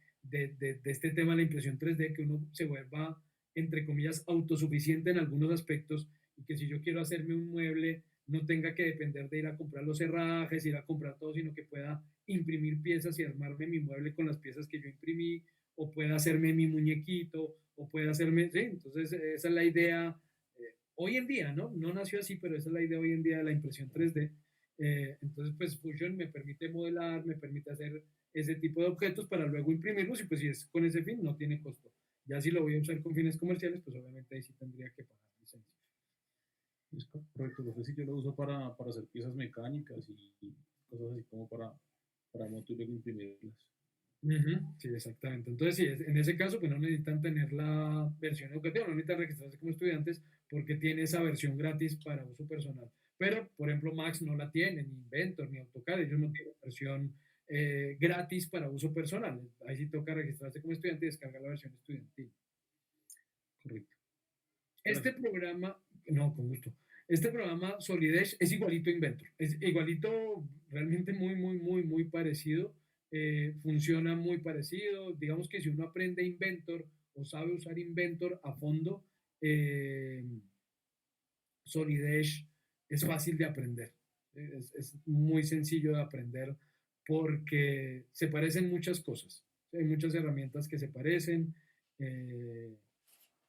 Speaker 1: este tema de la impresión 3D, que uno se vuelva, entre comillas, autosuficiente en algunos aspectos y que si yo quiero hacerme un mueble no tenga que depender de ir a comprar los herrajes, ir a comprar todo, sino que pueda imprimir piezas y armarme mi mueble con las piezas que yo imprimí, o pueda hacerme mi muñequito, o pueda hacerme, sí, entonces esa es la idea hoy en día, ¿no? No nació así, pero esa es la idea hoy en día de la impresión 3D. Entonces, pues Fusion me permite modelar, me permite hacer ese tipo de objetos para luego imprimirlos y pues si es con ese fin no tiene costo. Ya si lo voy a usar con fines comerciales, pues obviamente ahí sí tendría que pagar licencia.
Speaker 3: Es correcto, profe, sí, yo lo uso para hacer piezas mecánicas y cosas así como para moto y luego imprimirlas.
Speaker 1: Ujú, sí, exactamente. Entonces, sí, en ese caso, pues no necesitan tener la versión educativa, no necesitan registrarse como estudiantes porque tiene esa versión gratis para uso personal. Pero, por ejemplo, Max no la tiene, ni Inventor, ni AutoCAD, ellos no tienen versión gratis para uso personal. Ahí sí toca registrarse como estudiante y descargar la versión estudiantil.
Speaker 3: Correcto.
Speaker 1: Este
Speaker 3: Gracias.
Speaker 1: programa, no, con gusto. Este programa Solidez es igualito a Inventor, es igualito, realmente muy, muy, muy, muy parecido. Funciona muy parecido. Digamos que si uno aprende Inventor o sabe usar Inventor a fondo, eh, Solidez es fácil de aprender. Es muy sencillo de aprender porque se parecen muchas cosas. Hay muchas herramientas que se parecen. eh,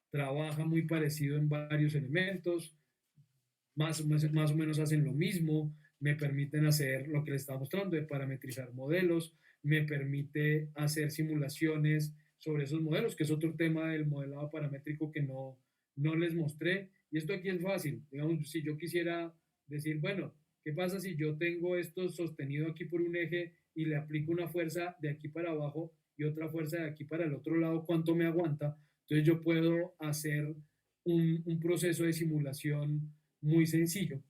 Speaker 1: Trabaja muy parecido en varios elementos, más o menos hacen lo mismo, me permiten hacer lo que les estaba mostrando, de parametrizar modelos, me permite hacer simulaciones sobre esos modelos, que es otro tema del modelado paramétrico que no les mostré. Y esto aquí es fácil, digamos, si yo quisiera decir, bueno, ¿qué pasa si yo tengo esto sostenido aquí por un eje y le aplico una fuerza de aquí para abajo y otra fuerza de aquí para el otro lado? ¿Cuánto me aguanta? Entonces yo puedo hacer un proceso de simulación muy sencillo.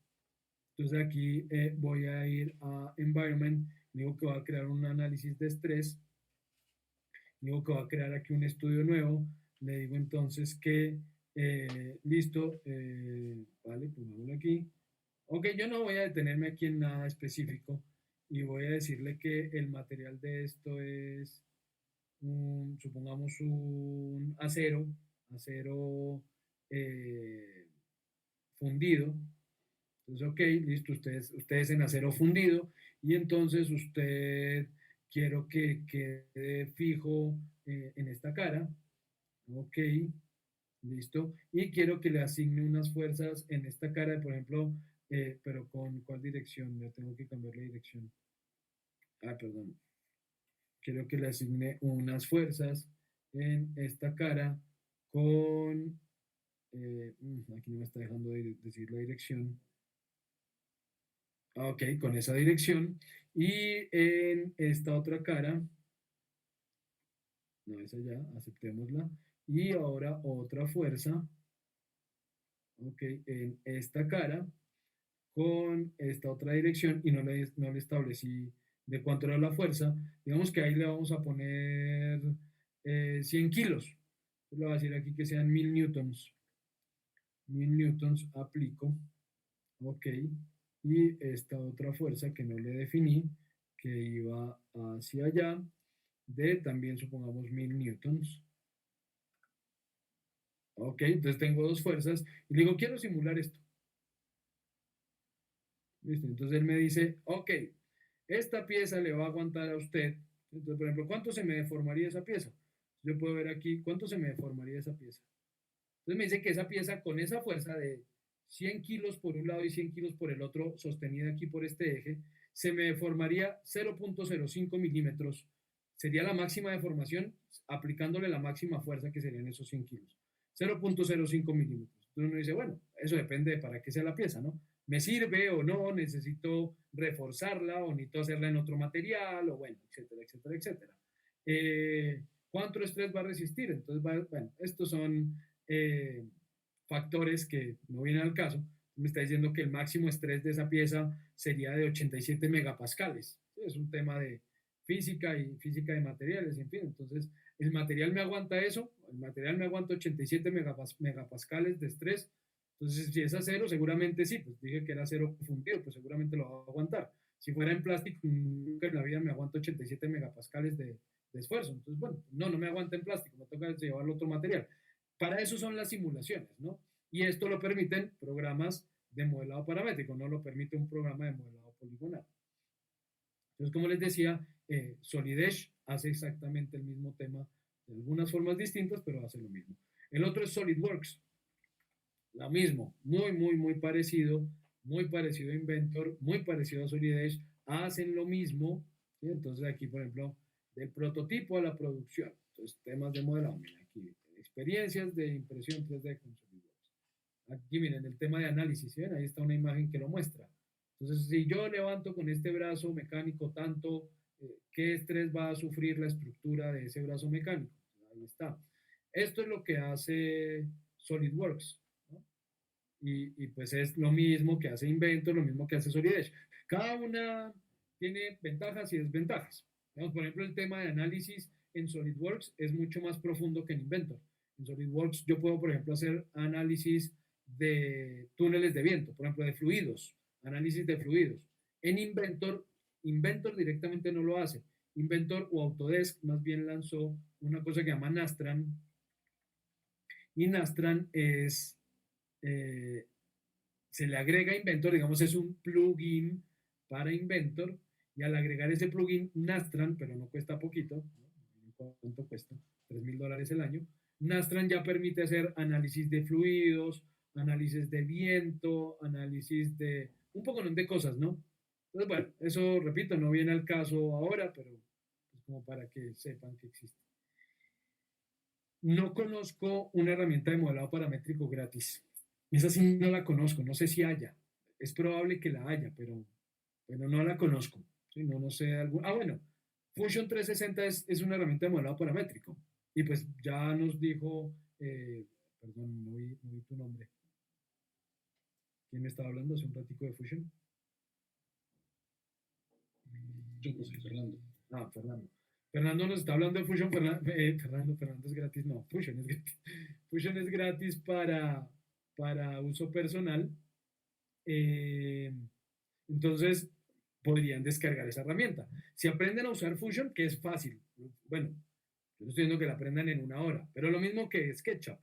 Speaker 1: Entonces aquí voy a ir a Environment, digo que voy a crear un análisis de estrés, digo que voy a crear aquí un estudio nuevo, le digo entonces que listo, vale, pongámoslo aquí. Ok, yo no voy a detenerme aquí en nada específico y voy a decirle que el material de esto es, supongamos, un acero fundido. Entonces, ok, listo, ustedes en acero fundido y entonces usted quiero que quede fijo en esta cara, ok, listo, y quiero que le asigne unas fuerzas en esta cara, por ejemplo, pero ¿con cuál dirección? Ya tengo que cambiar la dirección. Ah, perdón. Quiero que le asigne unas fuerzas en esta cara con, aquí no me está dejando decir la dirección. Ok, con esa dirección. Y en esta otra cara, no es allá, aceptémosla. Y ahora otra fuerza, ok, en esta cara con esta otra dirección y no le establecí de cuánto era la fuerza. Digamos que ahí le vamos a poner 100 kilos. Le voy a decir aquí que sean 1000 newtons. 1000 newtons aplico. Ok. Y esta otra fuerza que no le definí, que iba hacia allá, de también supongamos 1000 newtons. Ok, entonces tengo dos fuerzas y le digo, quiero simular esto. ¿Listo? Entonces él me dice, ok, esta pieza le va a aguantar a usted. Entonces, por ejemplo, ¿cuánto se me deformaría esa pieza? Yo puedo ver aquí cuánto se me deformaría esa pieza. Entonces me dice que esa pieza con esa fuerza de 100 kilos por un lado y 100 kilos por el otro, sostenida aquí por este eje, se me deformaría 0.05 milímetros. Sería la máxima deformación aplicándole la máxima fuerza que serían esos 100 kilos. 0.05 milímetros. Entonces uno dice, bueno, eso depende de para qué sea la pieza, ¿no? ¿Me sirve o no? ¿Necesito reforzarla o necesito hacerla en otro material? O bueno, etcétera, etcétera, etcétera. ¿Cuánto estrés va a resistir? Entonces, bueno, estos son eh, factores que no vienen al caso. Me está diciendo que el máximo estrés de esa pieza sería de 87 megapascales. Es un tema de física de materiales, en fin. Entonces, el material me aguanta eso, el material me aguanta 87 megapascales de estrés. Entonces, si es acero, seguramente sí, pues dije que era acero fundido, pues seguramente lo va a aguantar. Si fuera en plástico, nunca en la vida me aguanta 87 megapascales de esfuerzo. Entonces, bueno, no me aguanta en plástico, me toca llevar otro material. Para eso son las simulaciones, ¿no? Y esto lo permiten programas de modelado paramétrico, no lo permite un programa de modelado poligonal. Entonces, como les decía, Solidez hace exactamente el mismo tema de algunas formas distintas, pero hace lo mismo. El otro es SolidWorks, lo mismo, muy parecido a Inventor, muy parecido a Solidez, hacen lo mismo, ¿sí? Entonces aquí, por ejemplo, del prototipo a la producción, entonces temas de modelado, mira aquí, experiencias de impresión 3D con SolidWorks. Aquí miren el tema de análisis, ¿sí ven? Ahí está una imagen que lo muestra. Entonces, si yo levanto con este brazo mecánico tanto, ¿qué estrés va a sufrir la estructura de ese brazo mecánico? Ahí está. Esto es lo que hace SolidWorks, ¿no? Y pues es lo mismo que hace Inventor, lo mismo que hace Solid Edge. Cada una tiene ventajas y desventajas. Digamos, por ejemplo, el tema de análisis en SolidWorks es mucho más profundo que en Inventor. En SolidWorks yo puedo, por ejemplo, hacer análisis de túneles de viento, por ejemplo, de fluidos, análisis de fluidos. En Inventor directamente no lo hace. Inventor o Autodesk más bien lanzó una cosa que llama Nastran, y Nastran se le agrega Inventor, digamos, es un plugin para Inventor, y al agregar ese plugin Nastran, pero no cuesta poquito, ¿no? ¿Cuánto cuesta? $3,000 el año. Nastran ya permite hacer análisis de fluidos, análisis de viento, análisis de un poco de cosas, ¿no? Entonces, bueno, eso, repito, no viene al caso ahora, pero pues como para que sepan que existe. No conozco una herramienta de modelado paramétrico gratis. Esa sí no la conozco, no sé si haya. Es probable que la haya, pero no la conozco. ¿Sí? No, no sé. Bueno, Fusion 360 es una herramienta de modelado paramétrico. Y pues ya nos dijo, perdón, no vi tu nombre. ¿Quién me estaba hablando hace un ratico de Fusion?
Speaker 3: Yo pues soy Fernando.
Speaker 1: Ah, Fernando. Fernando nos está hablando de Fusion. Fernando es gratis. No, Fusion es gratis. Fusion es gratis para uso personal. Entonces, podrían descargar esa herramienta. Si aprenden a usar Fusion, que es fácil, bueno, yo no estoy diciendo que la aprendan en 1 hora, pero lo mismo que SketchUp.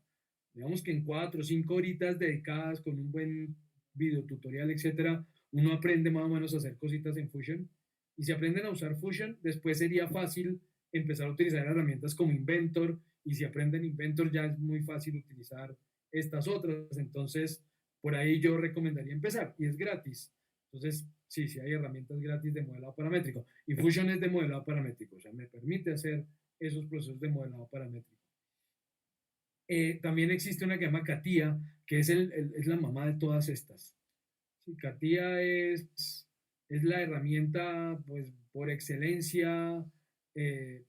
Speaker 1: Digamos que en 4 o 5 horitas dedicadas con un buen video tutorial, etcétera, uno aprende más o menos a hacer cositas en Fusion. Y si aprenden a usar Fusion, después sería fácil empezar a utilizar herramientas como Inventor. Y si aprenden Inventor, ya es muy fácil utilizar estas otras. Entonces, por ahí yo recomendaría empezar. Y es gratis. Entonces, sí, hay herramientas gratis de modelado paramétrico. Y Fusion es de modelado paramétrico. O sea, me permite hacer esos procesos de modelado paramétrico. También existe una que se llama CATIA, que es la mamá de todas estas. Sí, CATIA es la herramienta, pues, por excelencia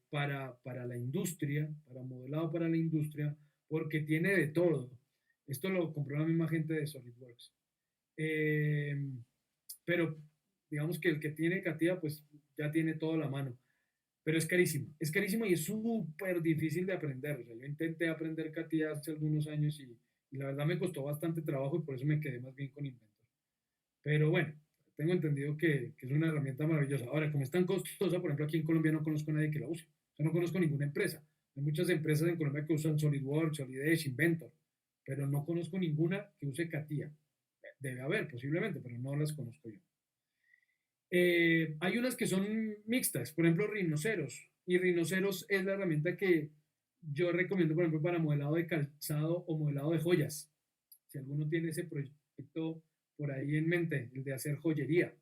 Speaker 1: para la industria, para modelado para la industria, porque tiene de todo. Esto lo compró la misma gente de SolidWorks. Pero digamos que el que tiene CATIA, pues ya tiene todo a la mano. Pero es carísimo y es súper difícil de aprender. O sea, yo intenté aprender CATIA hace algunos años y la verdad me costó bastante trabajo y por eso me quedé más bien con Inventor. Pero bueno, tengo entendido que es una herramienta maravillosa. Ahora, como es tan costosa, por ejemplo, aquí en Colombia no conozco a nadie que la use. O sea, no conozco ninguna empresa. Hay muchas empresas en Colombia que usan SolidWorks, Solid Edge, Inventor, pero no conozco ninguna que use CATIA. Debe haber posiblemente, pero no las conozco yo. Hay unas que son mixtas, por ejemplo, Rhinoceros. Y Rhinoceros es la herramienta que yo recomiendo, por ejemplo, para modelado de calzado o modelado de joyas. Si alguno tiene ese proyecto por ahí en mente, el de hacer joyería.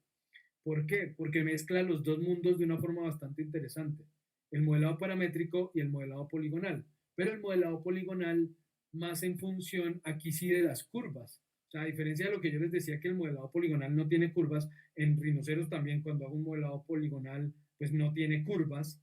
Speaker 1: ¿Por qué? Porque mezcla los dos mundos de una forma bastante interesante. El modelado paramétrico y el modelado poligonal. Pero el modelado poligonal más en función, aquí sí, de las curvas. O sea, a diferencia de lo que yo les decía que el modelado poligonal no tiene curvas, en Rhinoceros también cuando hago un modelado poligonal, pues no tiene curvas,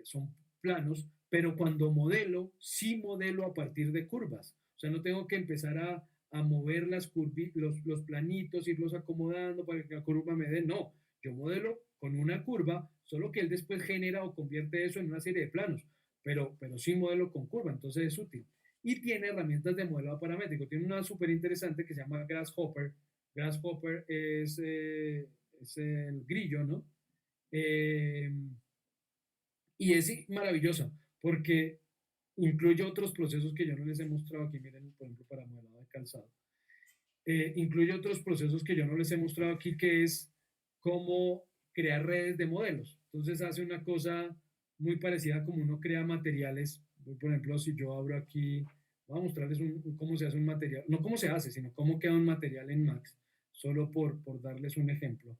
Speaker 1: son planos, pero cuando modelo, sí modelo a partir de curvas. O sea, no tengo que empezar a mover los planitos, irlos acomodando para que la curva me dé. No, yo modelo con una curva, solo que él después genera o convierte eso en una serie de planos, pero sí modelo con curva, entonces es útil. Y tiene herramientas de modelado paramétrico. Tiene una súper interesante que se llama Grasshopper. Grasshopper es el grillo, ¿no? Y es maravillosa porque incluye otros procesos que yo no les he mostrado aquí. Miren, por ejemplo, para modelado de calzado. Incluye otros procesos que yo no les he mostrado aquí, que es cómo crear redes de modelos. Entonces hace una cosa muy parecida como uno crea materiales. Por ejemplo, si yo abro aquí, voy a mostrarles cómo se hace un material, no cómo se hace, sino cómo queda un material en Max, solo por darles un ejemplo.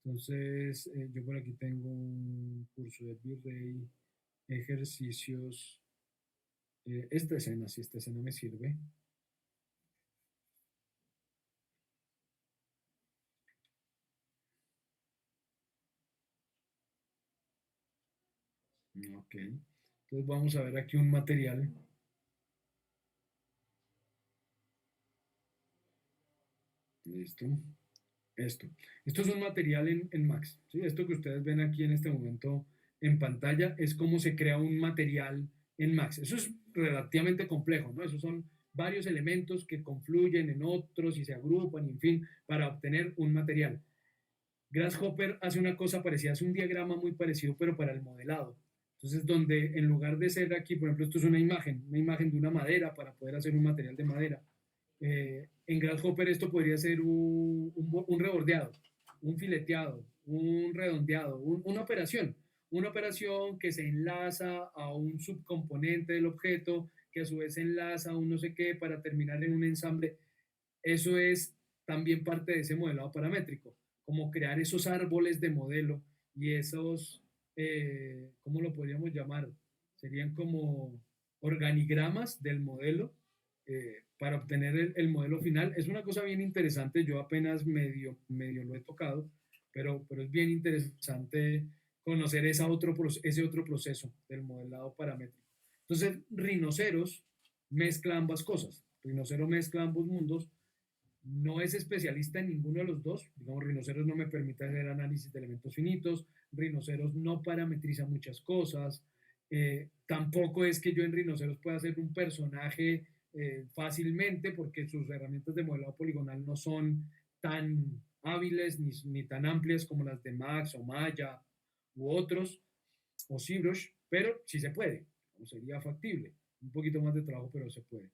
Speaker 1: Entonces, yo por aquí tengo un curso de V-Ray, ejercicios, esta escena, si esta escena me sirve. Ok. Entonces vamos a ver aquí un material. Listo. Esto. Esto es un material en Max. ¿Sí? Esto que ustedes ven aquí en este momento en pantalla es cómo se crea un material en Max. Eso es relativamente complejo, ¿no? Esos son varios elementos que confluyen en otros y se agrupan, en fin, para obtener un material. Grasshopper hace una cosa parecida, hace un diagrama muy parecido, pero para el modelado. Entonces, donde en lugar de ser aquí, por ejemplo, esto es una imagen de una madera para poder hacer un material de madera. En Grasshopper esto podría ser un rebordeado, un fileteado, un redondeado, una operación que se enlaza a un subcomponente del objeto, que a su vez se enlaza a un no sé qué para terminar en un ensamble. Eso es también parte de ese modelado paramétrico, como crear esos árboles de modelo y esos, ¿cómo lo podríamos llamar? Serían como organigramas del modelo para obtener el modelo final. Es una cosa bien interesante, yo apenas medio lo he tocado, pero es bien interesante conocer ese otro proceso del modelado paramétrico. Entonces, Rhinoceros mezcla ambas cosas. Rhinocero mezcla ambos mundos, no es especialista en ninguno de los dos. Digamos, Rhinoceros no me permite hacer análisis de elementos finitos, Rhinoceros no parametriza muchas cosas, tampoco es que yo en Rhinoceros pueda hacer un personaje fácilmente porque sus herramientas de modelado poligonal no son tan hábiles ni tan amplias como las de Max o Maya u otros, o ZBrush, pero sí se puede, no sería factible. Un poquito más de trabajo, pero se puede.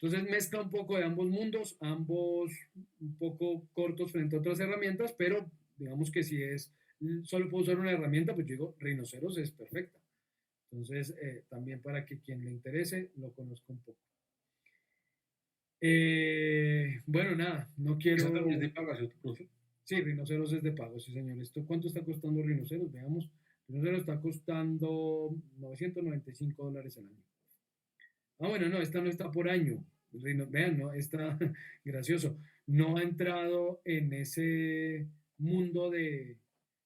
Speaker 1: Entonces mezcla un poco de ambos mundos, ambos un poco cortos frente a otras herramientas, pero digamos que si es solo puedo usar una herramienta, pues yo digo Rhinoceros es perfecta. Entonces, también para que quien le interese lo conozca un poco. Bueno, nada, no quiero.
Speaker 3: ¿Esa también es de paga, cierto, profe?
Speaker 1: Sí, Rhinoceros es de pago, sí, señor. ¿Esto cuánto está costando Rhinoceros? Veamos. Rhinoceros está costando $995 al año. Ah, bueno, no, esta no está por año. Vean, no, está gracioso. No ha entrado en ese mundo de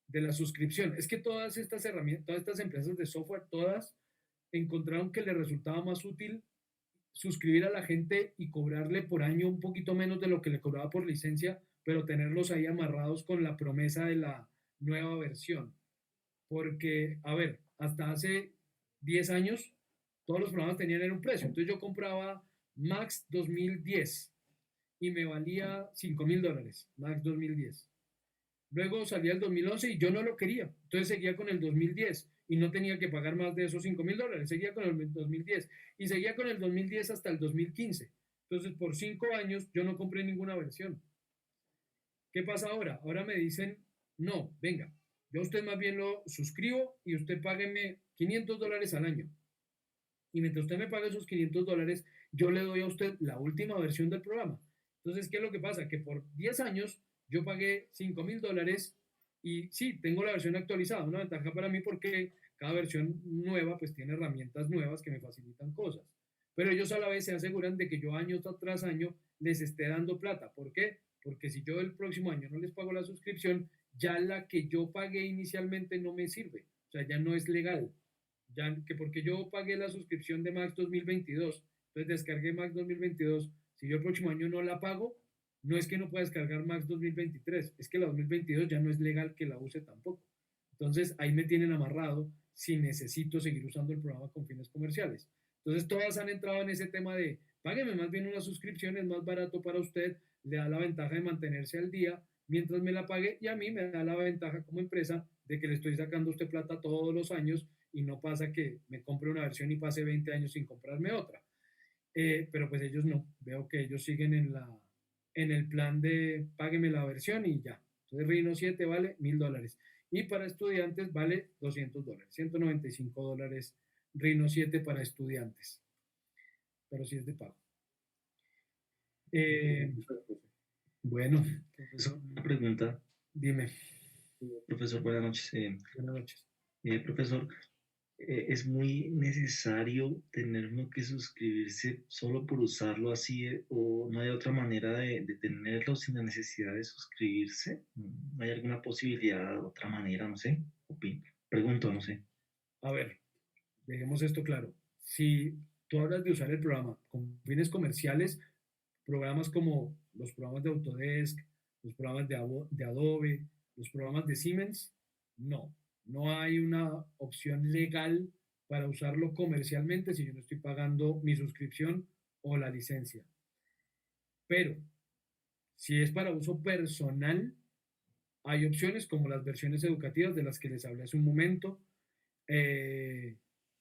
Speaker 1: la suscripción. Es que todas estas herramientas, todas estas empresas de software, todas encontraron que les resultaba más útil suscribir a la gente y cobrarle por año un poquito menos de lo que le cobraba por licencia, pero tenerlos ahí amarrados con la promesa de la nueva versión. Porque, a ver, hasta hace 10 años todos los programas tenían un precio. Entonces yo compraba Max 2010 y me valía $5,000, Max 2010. Luego salía el 2011 y yo no lo quería. Entonces seguía con el 2010 y no tenía que pagar más de esos $5,000. Seguía con el 2010 y seguía con el 2010 hasta el 2015. Entonces por 5 años yo no compré ninguna versión. ¿Qué pasa ahora? Ahora me dicen, no, venga, yo a usted más bien lo suscribo y usted págueme $500 al año. Y mientras usted me pague esos $500, yo le doy a usted la última versión del programa. Entonces, ¿qué es lo que pasa? Que por 10 años yo pagué $5,000 y sí, tengo la versión actualizada, una ventaja para mí porque cada versión nueva pues tiene herramientas nuevas que me facilitan cosas. Pero ellos a la vez se aseguran de que yo año tras año les esté dando plata. ¿Por qué? Porque si yo el próximo año no les pago la suscripción, ya la que yo pagué inicialmente no me sirve. O sea, ya no es legal. Ya que porque yo pagué la suscripción de Max 2022, entonces descargué Max 2022, si yo el próximo año no la pago, no es que no pueda descargar Max 2023, es que la 2022 ya no es legal que la use tampoco. Entonces ahí me tienen amarrado si necesito seguir usando el programa con fines comerciales. Entonces todas han entrado en ese tema de págueme más bien una suscripción, es más barato para usted, le da la ventaja de mantenerse al día mientras me la pague y a mí me da la ventaja como empresa de que le estoy sacando a usted plata todos los años y no pasa que me compre una versión y pase 20 años sin comprarme otra. Pero pues ellos no, veo que ellos siguen en el plan de págueme la versión y ya. Entonces Rhino 7 vale $1,000 y para estudiantes vale $200, $195 Rhino 7 para estudiantes, pero sí es de pago. Bueno,
Speaker 5: Profesor, una pregunta.
Speaker 1: dime.
Speaker 5: Profesor, buenas noches.
Speaker 1: Buenas noches.
Speaker 5: Profesor, ¿es muy necesario tener uno que suscribirse solo por usarlo así o no hay otra manera de tenerlo sin la necesidad de suscribirse? ¿No hay alguna posibilidad, otra manera? No sé. Pregunto, no sé.
Speaker 1: A ver, dejemos esto claro. Si tú hablas de usar el programa con fines comerciales, programas como los programas de Autodesk, los programas de Adobe, los programas de Siemens, no, no hay una opción legal para usarlo comercialmente si yo no estoy pagando mi suscripción o la licencia. Pero si es para uso personal, hay opciones como las versiones educativas de las que les hablé hace un momento. Eh,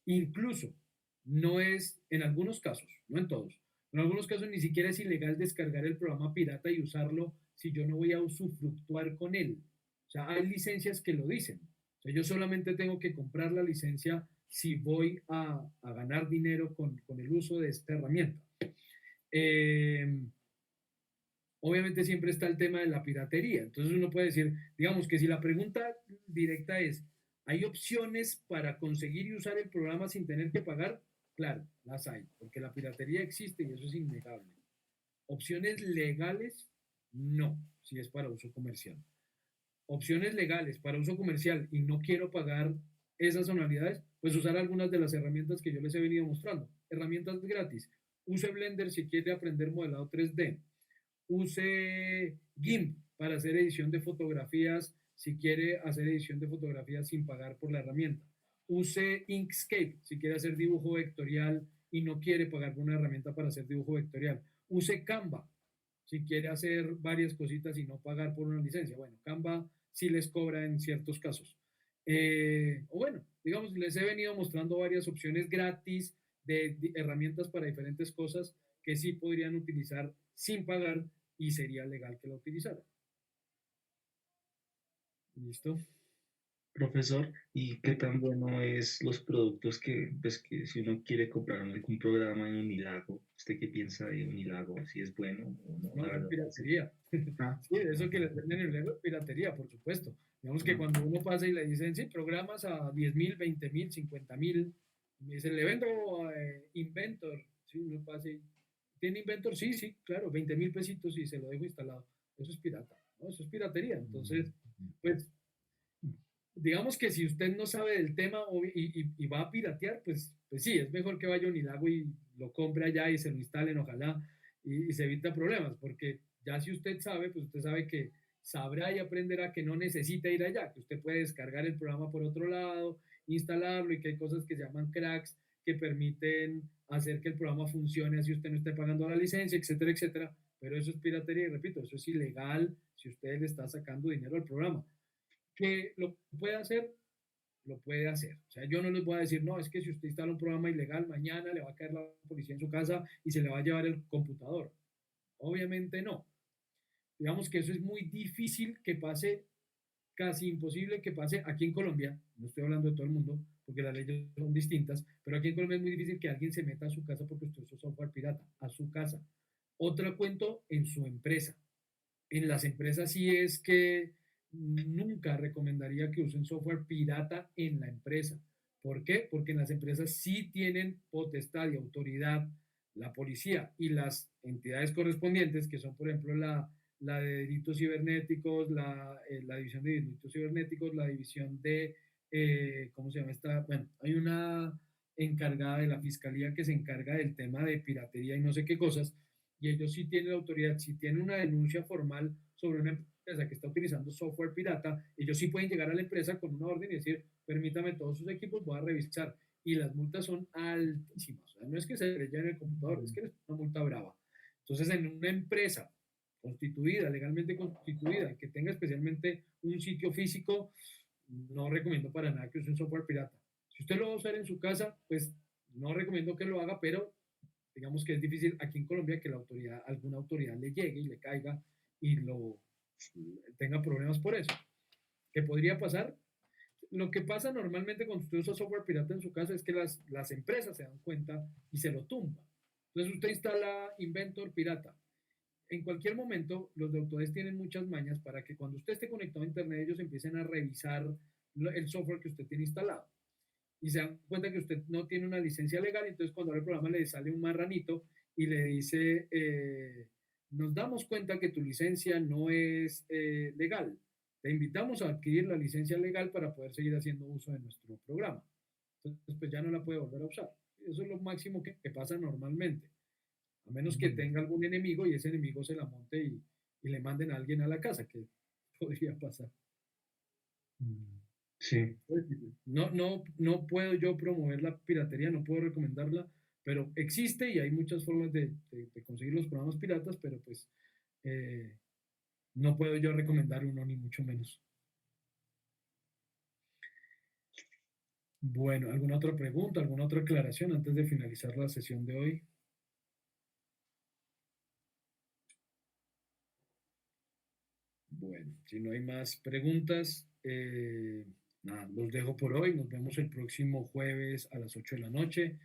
Speaker 1: Incluso no es, en algunos casos, no en todos, en algunos casos ni siquiera es ilegal descargar el programa pirata y usarlo si yo no voy a usufructuar con él. O sea, hay licencias que lo dicen. O sea, yo solamente tengo que comprar la licencia si voy a ganar dinero con el uso de esta herramienta. Eh, Obviamente siempre está el tema de la piratería. Entonces uno puede decir, digamos que si la pregunta directa es, ¿hay opciones para conseguir y usar el programa sin tener que pagar? Claro, las hay, porque la piratería existe y eso es innegable. Opciones legales, no, si es para uso comercial. Opciones legales para uso comercial y no quiero pagar esas anualidades, pues usar algunas de las herramientas que yo les he venido mostrando. Herramientas gratis. Use Blender si quiere aprender modelado 3D. Use GIMP para hacer edición de fotografías si quiere hacer edición de fotografías sin pagar por la herramienta. Use Inkscape si quiere hacer dibujo vectorial y no quiere pagar por una herramienta para hacer dibujo vectorial. Use Canva si quiere hacer varias cositas y no pagar por una licencia. Bueno, Canva sí les cobra en ciertos casos. O bueno, digamos, les he venido mostrando varias opciones gratis de herramientas para diferentes cosas que sí podrían utilizar sin pagar y sería legal que la utilizaran. ¿Listo?
Speaker 5: Profesor, ¿y qué tan bueno es los productos que, pues, que si uno quiere comprar algún programa en Unilago, ¿usted qué piensa de Unilago? ¿Si es bueno o no?
Speaker 1: No,
Speaker 5: La
Speaker 1: eso es
Speaker 5: verdad, no sé.
Speaker 1: piratería.
Speaker 5: Ah,
Speaker 1: Sí, eso que les venden en el Lego es piratería, por supuesto. Digamos que
Speaker 5: ah,
Speaker 1: cuando uno pasa y le dicen, sí, programas a 10.000, 20.000, 50.000, me dicen, le vendo Inventor. Sí, uno pasa y, ¿tiene Inventor? Sí, sí, claro, 20.000 pesitos y se lo dejo instalado. Eso es pirata, ¿no? Eso es piratería. Entonces, pues digamos que si usted no sabe del tema y va a piratear, pues sí, es mejor que vaya a Unilago y lo compre allá y se lo instalen, ojalá, y se evita problemas, porque ya si usted sabe, pues usted sabe que sabrá y aprenderá que no necesita ir allá, que usted puede descargar el programa por otro lado, instalarlo y que hay cosas que se llaman cracks que permiten hacer que el programa funcione así usted no esté pagando la licencia, etcétera, etcétera. Pero eso es piratería y repito, eso es ilegal si usted le está sacando dinero al programa que lo puede hacer, lo puede hacer. O sea, yo no les voy a decir, no, es que si usted instala un programa ilegal, mañana le va a caer la policía en su casa y se le va a llevar el computador. Obviamente no. Digamos que eso es muy difícil que pase, casi imposible que pase aquí en Colombia. No estoy hablando de todo el mundo, porque las leyes son distintas, pero aquí en Colombia es muy difícil que alguien se meta a su casa porque usted usa software pirata, a su casa. Otra cuento en su empresa. En las empresas sí es que nunca recomendaría que usen software pirata en la empresa. ¿Por qué? Porque en las empresas sí tienen potestad y autoridad la policía y las entidades correspondientes, que son, por ejemplo, la de delitos cibernéticos, la división de delitos cibernéticos, la división de, ¿cómo se llama esta? Bueno, hay una encargada de la fiscalía que se encarga del tema de piratería y no sé qué cosas, y ellos sí tienen la autoridad, si tienen una denuncia formal sobre una empresa que está utilizando software pirata, ellos sí pueden llegar a la empresa con una orden y decir, permítame todos sus equipos, voy a revisar. Y las multas son altísimas. O sea, no es que se le llene el computador, es que es una multa brava. Entonces, en una empresa constituida, legalmente constituida, que tenga especialmente un sitio físico, no recomiendo para nada que use un software pirata. Si usted lo va a usar en su casa, pues no recomiendo que lo haga, pero digamos que es difícil aquí en Colombia que la autoridad, alguna autoridad le llegue y le caiga y lo tenga problemas por eso. ¿Qué podría pasar? Lo que pasa normalmente cuando usted usa software pirata en su casa es que las empresas se dan cuenta y se lo tumban. Entonces usted instala Inventor pirata. En cualquier momento, los de Autodesk tienen muchas mañas para que cuando usted esté conectado a Internet, ellos empiecen a revisar el software que usted tiene instalado y se dan cuenta que usted no tiene una licencia legal, entonces cuando abre el programa le sale un marranito y le dice, nos damos cuenta que tu licencia no es legal. Te invitamos a adquirir la licencia legal para poder seguir haciendo uso de nuestro programa. entonces pues ya no la puede volver a usar. Eso es lo máximo que pasa normalmente, a menos que tenga algún enemigo y ese enemigo se la monte y le manden a alguien a la casa, que podría pasar.
Speaker 5: Sí,
Speaker 1: No puedo yo promover la piratería, no puedo recomendarla, pero existe y hay muchas formas de conseguir los programas piratas, pero pues no puedo yo recomendar uno ni mucho menos. Bueno, ¿alguna otra pregunta, alguna otra aclaración antes de finalizar la sesión de hoy? Bueno, si no hay más preguntas, nada, los dejo por hoy. Nos vemos el próximo jueves a las 8 de la noche.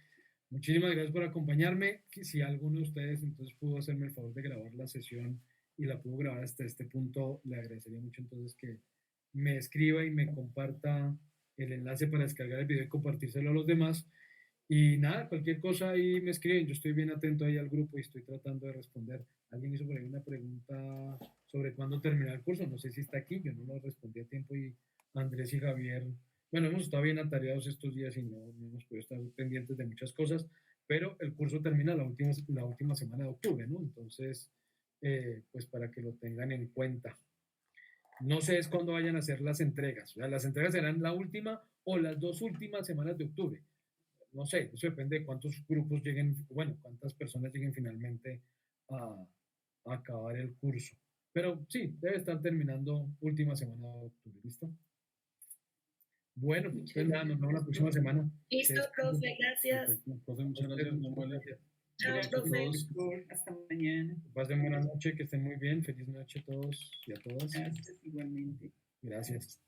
Speaker 1: Muchísimas gracias por acompañarme. Si alguno de ustedes entonces pudo hacerme el favor de grabar la sesión y la pudo grabar hasta este punto, le agradecería mucho entonces que me escriba y me comparta el enlace para descargar el video y compartírselo a los demás. Y nada, cualquier cosa ahí me escriben. Yo estoy bien atento ahí al grupo y estoy tratando de responder. Alguien hizo por ahí una pregunta sobre cuándo terminar el curso. No sé si está aquí, yo no lo respondí a tiempo y Andrés y Javier, bueno, hemos estado bien atareados estos días y no hemos podido estar pendientes de muchas cosas, pero el curso termina la última semana de octubre, ¿no? Entonces, pues para que lo tengan en cuenta. No sé es cuándo vayan a hacer las entregas. O sea, las entregas serán la última o las 2 últimas semanas de octubre. No sé, eso depende de cuántos grupos lleguen, bueno, cuántas personas lleguen finalmente a acabar el curso. Pero sí, debe estar terminando última semana de octubre, ¿listo? Bueno, pues nada, nos vemos la próxima semana.
Speaker 6: Listo, profe, gracias.
Speaker 1: Perfecto.
Speaker 3: Profe, muchas gracias. Muy buenas.
Speaker 6: Chao,
Speaker 3: Gracias a
Speaker 6: profe.
Speaker 3: todos.
Speaker 7: Hasta mañana.
Speaker 1: Que pasen buena noche, que estén muy bien. Feliz noche a todos y a todas.
Speaker 7: Gracias igualmente.
Speaker 1: Gracias.